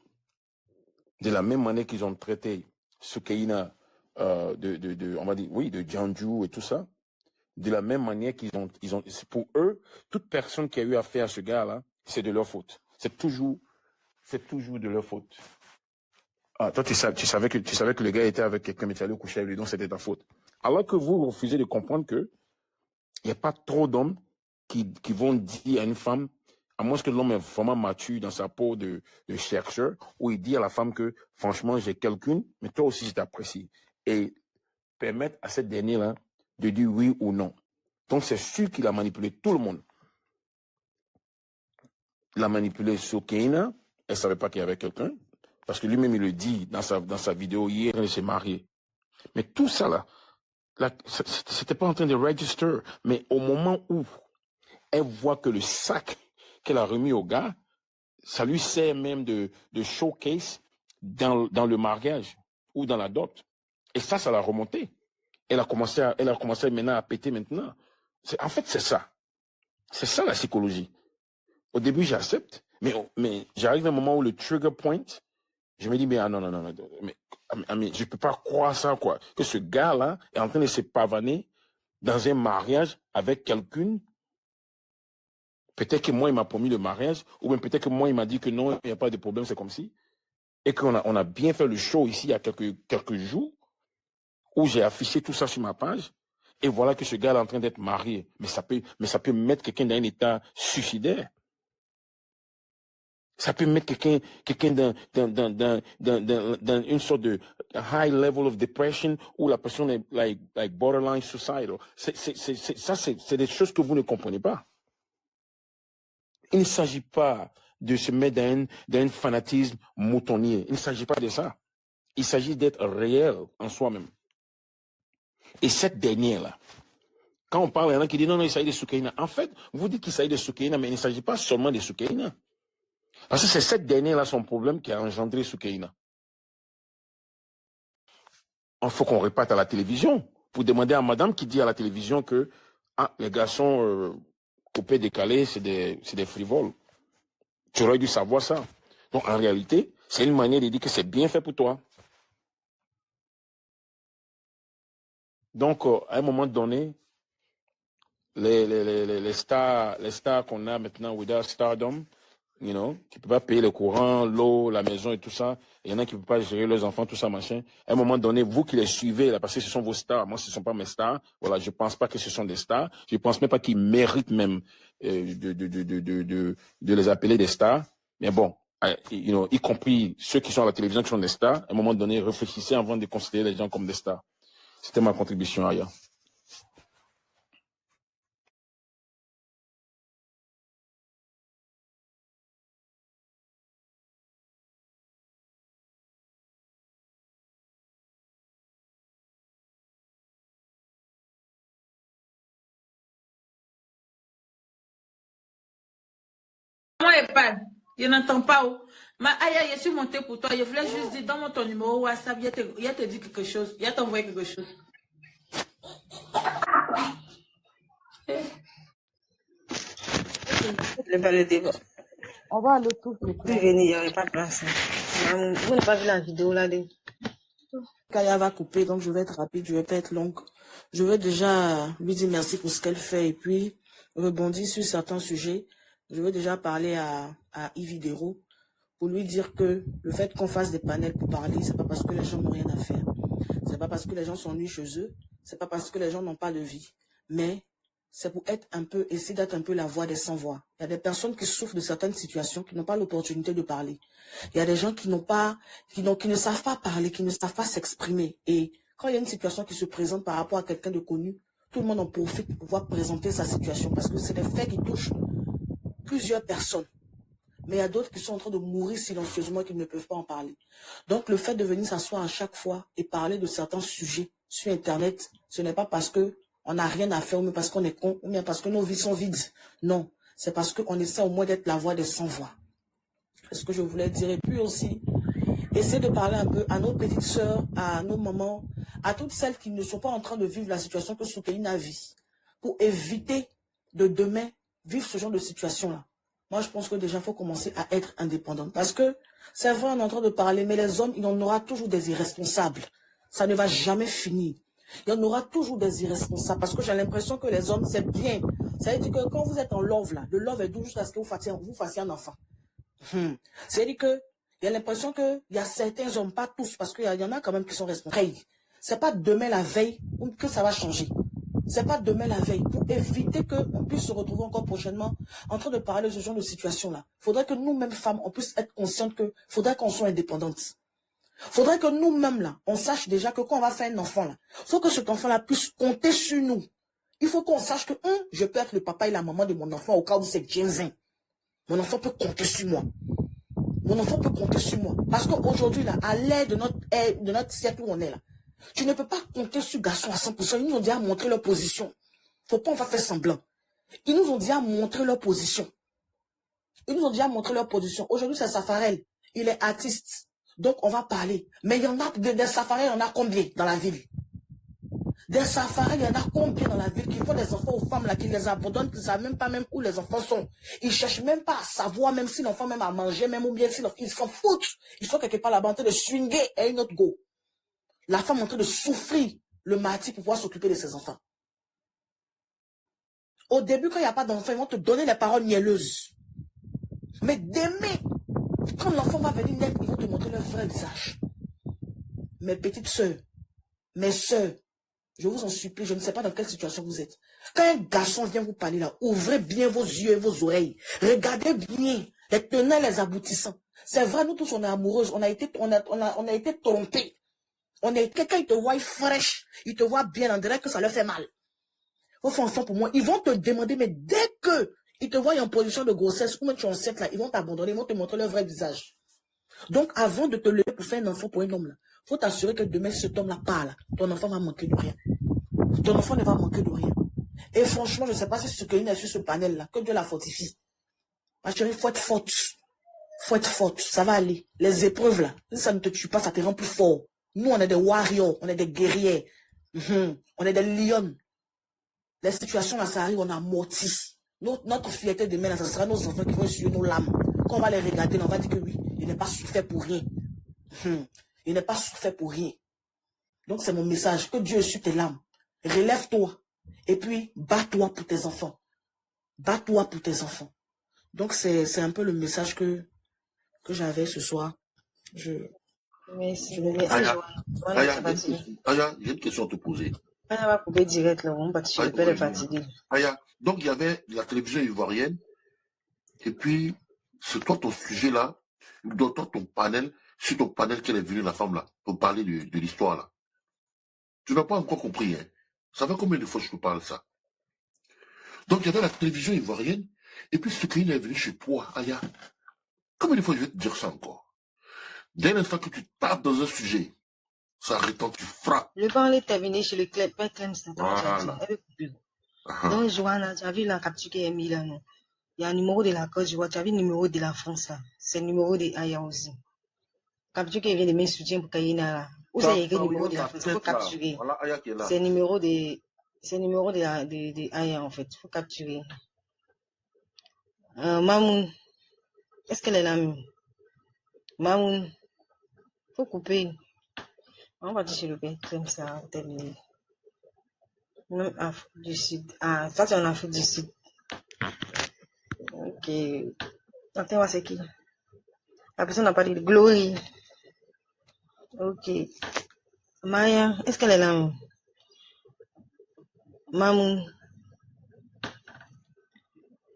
de la même manière qu'ils ont traité Soukeina, on va dire, oui, de Djanju et tout ça, de la même manière pour eux, toute personne qui a eu affaire à ce gars-là, c'est de leur faute. C'est toujours de leur faute. Ah, toi, tu savais que le gars était avec quelqu'un, mais tu allais coucher avec lui, donc c'était ta faute. Alors que vous refusez de comprendre que il n'y a pas trop d'hommes qui vont dire à une femme, à moins que l'homme est vraiment mature dans sa peau de chercheur, où il dit à la femme que, franchement, j'ai quelqu'un, mais toi aussi, je t'apprécie. Et permettre à cette dernière-là de dire oui ou non. Donc, c'est sûr qu'il a manipulé tout le monde. Il a manipulé Soukeina, elle ne savait pas qu'il y avait quelqu'un, parce que lui-même, il le dit dans sa vidéo hier, il s'est marié. Mais tout ça, là, c'était pas en train de register, mais au moment où elle voit que le sac qu'elle a remis au gars, ça lui sert même de showcase dans le mariage ou dans la dot. Et ça l'a remonté. Elle a commencé maintenant à péter maintenant. En fait, c'est ça. C'est ça la psychologie. Au début, j'accepte, mais j'arrive à un moment où le trigger point, je me dis, mais non, mais je peux pas croire ça, quoi. Que ce gars-là est en train de se pavaner dans un mariage avec quelqu'un. Peut-être que moi, il m'a promis le mariage, ou bien peut-être que moi, il m'a dit que non, il n'y a pas de problème, c'est comme si. Et qu'on a bien fait le show ici il y a quelques jours, où j'ai affiché tout ça sur ma page, et voilà que ce gars est en train d'être marié. Mais ça peut mettre quelqu'un dans un état suicidaire. Ça peut mettre quelqu'un dans une sorte de high level of depression où la personne est like borderline suicidal. C'est des choses que vous ne comprenez pas. Il ne s'agit pas de se mettre dans un fanatisme moutonnier. Il ne s'agit pas de ça. Il s'agit d'être réel en soi-même. Et cette dernière-là, quand on parle, il y en a qui disent non, il s'agit de Soukeina. En fait, vous dites qu'il s'agit de Soukeina, mais il ne s'agit pas seulement de Soukeina. Parce que c'est cette dernière-là son problème qui a engendré Soukeina. Il faut qu'on répète à la télévision pour demander à madame qui dit à la télévision que les garçons coupés, décalés, c'est des frivoles. Tu aurais dû savoir ça. Donc en réalité, c'est une manière de dire que c'est bien fait pour toi. Donc à un moment donné, les stars qu'on a maintenant, without stardom, qui ne peuvent pas payer le courant, l'eau, la maison et tout ça. Il y en a qui ne peuvent pas gérer leurs enfants, tout ça, machin. À un moment donné, vous qui les suivez, là, parce que ce sont vos stars, moi, ce ne sont pas mes stars. Voilà, je ne pense pas que ce sont des stars. Je ne pense même pas qu'ils méritent même de les appeler des stars. Mais bon, y compris ceux qui sont à la télévision qui sont des stars, à un moment donné, réfléchissez avant de considérer les gens comme des stars. C'était ma contribution, Aya. Je n'entends pas où. Aya, je suis montée pour toi. Je voulais juste dire, donne-moi ton numéro WhatsApp. Il te dit quelque chose. Il t'a envoyé quelque chose. On va aller tous les deux. Il n'y aurait pas de place. Vous n'avez pas vu la vidéo là. Kaya va couper, donc je vais être rapide, je vais pas être longue. Je vais déjà lui dire merci pour ce qu'elle fait et puis rebondir sur certains sujets. Je vais déjà parler à Yves Dero pour lui dire que le fait qu'on fasse des panels pour parler, c'est pas parce que les gens n'ont rien à faire. C'est pas parce que les gens s'ennuient chez eux. C'est pas parce que les gens n'ont pas de vie. Mais c'est pour être essayer d'être un peu la voix des sans-voix. Il y a des personnes qui souffrent de certaines situations, qui n'ont pas l'opportunité de parler. Il y a des gens qui ne savent pas parler, qui ne savent pas s'exprimer. Et quand il y a une situation qui se présente par rapport à quelqu'un de connu, tout le monde en profite pour pouvoir présenter sa situation parce que c'est des faits qui touchent plusieurs personnes. Mais il y a d'autres qui sont en train de mourir silencieusement et qui ne peuvent pas en parler. Donc, le fait de venir s'asseoir à chaque fois et parler de certains sujets sur Internet, ce n'est pas parce qu'on n'a rien à faire, ou bien parce qu'on est con, ou bien parce que nos vies sont vides. Non, c'est parce qu'on essaie au moins d'être la voix des sans-voix. C'est ce que je voulais dire. Et puis aussi, essayer de parler un peu à nos petites sœurs, à nos mamans, à toutes celles qui ne sont pas en train de vivre la situation que Soukaina vit, pour éviter de demain vivre ce genre de situation-là. Moi, je pense que déjà, il faut commencer à être indépendant. Parce que, c'est vrai, on est en train de parler, mais les hommes, il y en aura toujours des irresponsables. Ça ne va jamais finir. Il y en aura toujours des irresponsables. Parce que j'ai l'impression que les hommes, c'est bien. Ça veut dire que quand vous êtes en love, là, le love est doux jusqu'à ce que vous fassiez un enfant. C'est-à-dire que, il y a l'impression qu'il y a certains hommes, pas tous, parce qu'il y en a quand même qui sont responsables. C'est pas demain la veille que ça va changer. C'est pas demain la veille. Pour éviter qu'on puisse se retrouver encore prochainement en train de parler de ce genre de situation-là. Il faudrait que nous-mêmes, femmes, on puisse être conscientes que faudrait qu'on soit indépendantes. Il faudrait que nous-mêmes, là, on sache déjà que quand on va faire un enfant, là, il faut que cet enfant-là puisse compter sur nous. Il faut qu'on sache que, je peux être le papa et la maman de mon enfant au cas où c'est Jenzin. Mon enfant peut compter sur moi. Mon enfant peut compter sur moi. Parce qu'aujourd'hui, là, à l'ère de notre siècle où on est là, tu ne peux pas compter sur garçon à 100%. Ils nous ont déjà montré leur position. Faut pas on va faire semblant. Ils nous ont déjà montré leur position. Ils nous ont déjà montré leur position. Aujourd'hui, c'est Safarel. Il est artiste. Donc, on va parler. Mais il y en a, des Safarel, il y en a combien dans la ville? Des Safarel, il y en a combien dans la ville qui font des enfants aux femmes là, qui les abandonnent, qui ne savent même pas même où les enfants sont. Ils ne cherchent même pas à savoir, même si l'enfant même à manger, même ou bien si ils s'en foutent. Ils sont quelque part là-bas en train de swinguer à une autre go. La femme est en train de souffrir le martyr pour pouvoir s'occuper de ses enfants. Au début, quand il n'y a pas d'enfant, ils vont te donner les paroles mielleuses. Mais demain, quand l'enfant va venir naître, ils vont te montrer leur vrai visage. Mes petites sœurs, mes sœurs, je vous en supplie, je ne sais pas dans quelle situation vous êtes. Quand un garçon vient vous parler là, ouvrez bien vos yeux et vos oreilles. Regardez bien les tenants et les aboutissants. C'est vrai, nous tous, on est amoureuses. On a été trompés. Quelqu'un, il te voit fraîche, il te voit bien, on dirait que ça leur fait mal. Faut faire enfant pour moi. Ils vont te demander, mais dès que ils te voient en position de grossesse, ou même tu es enceinte là, ils vont t'abandonner, ils vont te montrer leur vrai visage. Donc, avant de te lever pour faire un enfant pour un homme là, faut t'assurer que demain, si cet homme là parle, ton enfant va manquer de rien. Ton enfant ne va manquer de rien. Et franchement, je ne sais pas si ce qu'il y a sur ce panel là, que Dieu la fortifie. Ma chérie, faut être forte. Faut être forte, ça va aller. Les épreuves là, si ça ne te tue pas, ça te rend plus fort. Nous, on est des warriors, on est des guerriers, on est des lions. Les situations là, ça arrive, on amortit. Notre fierté demain, là, ça sera nos enfants qui vont essuyer nos larmes. Quand on va les regarder, là, on va dire que oui, il n'est pas souffert pour rien. Il n'est pas souffert pour rien. Donc, c'est mon message. Que Dieu essuie tes larmes. Relève-toi. Et puis, bats-toi pour tes enfants. Bats-toi pour tes enfants. Donc, c'est un peu le message que j'avais ce soir. Merci. Aya, j'ai une question à te poser. Aya va couper direct là, on va te faire fatiguer. Aya, donc il y avait la télévision ivoirienne, et puis c'est toi ton sujet là, dans ton panel, sur ton panel qu'elle est venue la femme là, pour parler de l'histoire là. Tu n'as pas encore compris, hein. Ça fait combien de fois je te parle ça? Donc il y avait la télévision ivoirienne, et puis ce qu'il est venu chez toi, Aya. Combien de fois je vais te dire ça encore? Dès l'instant que tu tapes dans un sujet, ça retombe, tu frappes. Le banc est terminé chez le club, pas Clem, c'est donc, Johanna, tu as vu la capture qui est mise là, non? Il y a un numéro de la Côte d'Ivoire, tu as vu le numéro de la France là. C'est le numéro de Aya aussi. Capture qui vient de mes soutiens pour Kayina là. Où c'est écrit le numéro de la France? Il faut capturer. C'est le numéro de Aya en fait. Il faut capturer. Mamoun. Est-ce qu'elle est là même? Mamoun. Faut couper. On va dire chez le père, comme ça, terminé. Même Afrique du Sud. Ah, ça c'est en Afrique du Sud. Ok. Attends, c'est qui? La personne n'a pas dit Glory. Ok. Maya, est-ce qu'elle est là? Mamoun.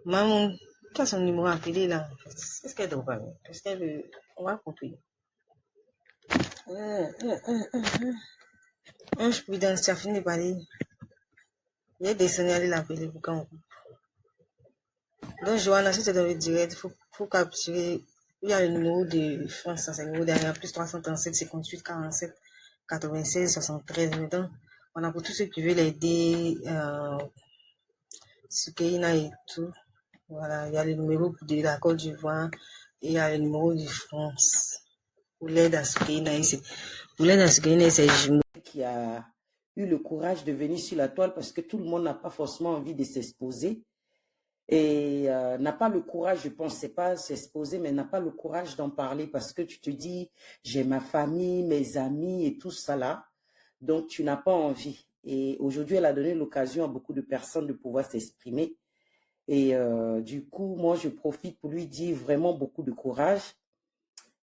Mamoun. Tu as son numéro à télé là. Est-ce qu'elle doit pas? Est-ce qu'elle veut? On va couper. Je peux dans ça finit de parler. Il y a des signaux l'appeler pour qu'on coupe. Donc, Johanna, si tu es dans le direct, il faut capturer. Il y a le numéro de France, c'est le numéro derrière, plus 337 58 47 96 73. Maintenant, on a pour tous ceux qui veulent aider Soukeina et tout. Voilà, il y a le numéro de la Côte d'Ivoire et il y a le numéro de France. Pour l'aide à Soukeina ici. Pour l'aide à Soukeina, c'est jumeau. Qui a eu le courage de venir sur la toile parce que tout le monde n'a pas forcément envie de s'exposer et n'a pas le courage, je pense, c'est pas s'exposer, mais n'a pas le courage d'en parler parce que tu te dis, j'ai ma famille, mes amis et tout ça là, donc tu n'as pas envie. Et aujourd'hui, elle a donné l'occasion à beaucoup de personnes de pouvoir s'exprimer. Et du coup, moi, je profite pour lui dire vraiment beaucoup de courage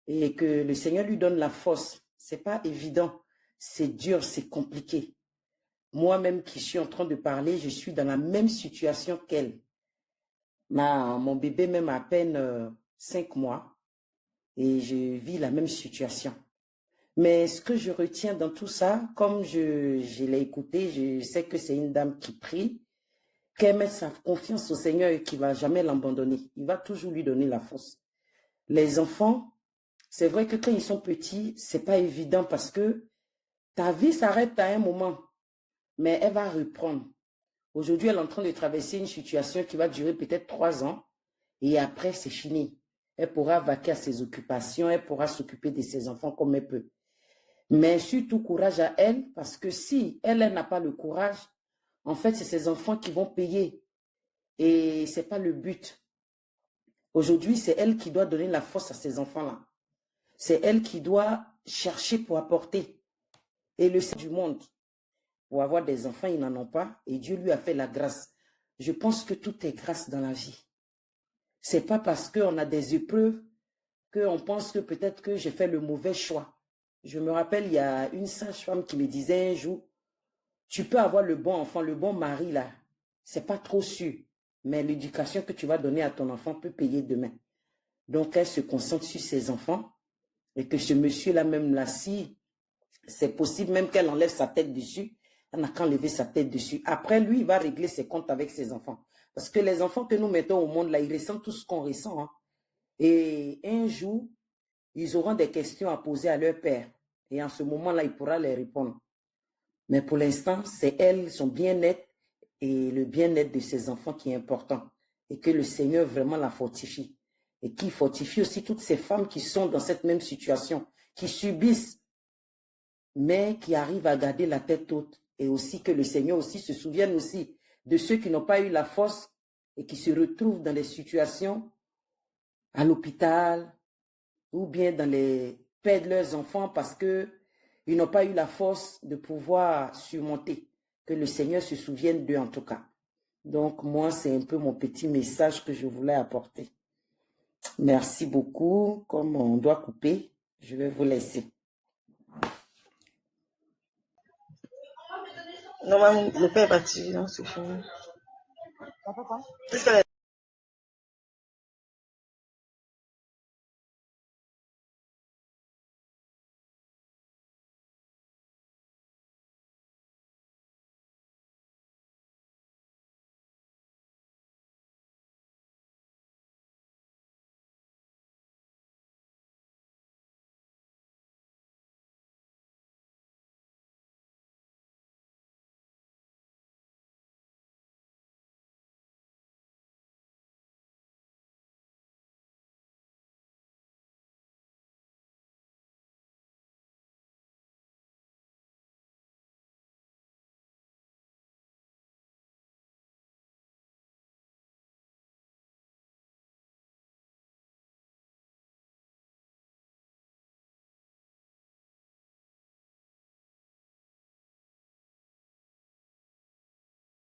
et que le Seigneur lui donne la force. C'est pas évident, c'est dur, c'est compliqué. Moi-même qui suis en train de parler, je suis dans la même situation qu'elle. Mon bébé même a à peine 5 mois et je vis la même situation. Mais ce que je retiens dans tout ça, comme je l'ai écouté, je sais que c'est une dame qui prie, qu'elle met sa confiance au Seigneur et qu'il ne va jamais l'abandonner. Il va toujours lui donner la force. Les enfants, c'est vrai que quand ils sont petits, ce n'est pas évident parce que ta vie s'arrête à un moment, mais elle va reprendre. Aujourd'hui, elle est en train de traverser une situation qui va durer peut-être 3 ans et après, c'est fini. Elle pourra vaquer à ses occupations, elle pourra s'occuper de ses enfants comme elle peut. Mais surtout, courage à elle parce que si elle n'a pas le courage, en fait, c'est ses enfants qui vont payer et ce n'est pas le but. Aujourd'hui, c'est elle qui doit donner la force à ces enfants-là. C'est elle qui doit chercher pour apporter. Et le Seigneur du monde, pour avoir des enfants, ils n'en ont pas. Et Dieu lui a fait la grâce. Je pense que tout est grâce dans la vie. Ce n'est pas parce qu'on a des épreuves qu'on pense que peut-être que j'ai fait le mauvais choix. Je me rappelle, il y a une sage-femme qui me disait un jour, tu peux avoir le bon enfant, le bon mari là. Ce n'est pas trop sûr. Mais l'éducation que tu vas donner à ton enfant peut payer demain. Donc, elle se concentre sur ses enfants. Et que ce monsieur-là, même là, si c'est possible, même qu'elle enlève sa tête dessus, elle n'a qu'à enlever sa tête dessus. Après, lui, il va régler ses comptes avec ses enfants. Parce que les enfants que nous mettons au monde, là, ils ressentent tout ce qu'on ressent. Hein. Et un jour, ils auront des questions à poser à leur père. Et en ce moment-là, il pourra les répondre. Mais pour l'instant, c'est elle, son bien-être et le bien-être de ses enfants qui est important. Et que le Seigneur vraiment la fortifie. Et qui fortifie aussi toutes ces femmes qui sont dans cette même situation, qui subissent, mais qui arrivent à garder la tête haute. Et aussi que le Seigneur aussi se souvienne aussi de ceux qui n'ont pas eu la force et qui se retrouvent dans des situations à l'hôpital ou bien dans les perdent leurs enfants parce qu'ils n'ont pas eu la force de pouvoir surmonter. Que le Seigneur se souvienne d'eux en tout cas. Donc moi, c'est un peu mon petit message que je voulais apporter. Merci beaucoup. Comme on doit couper, je vais vous laisser. Normalement, le père est parti, non, c'est fini. Papa, Qu'est-ce qu'elle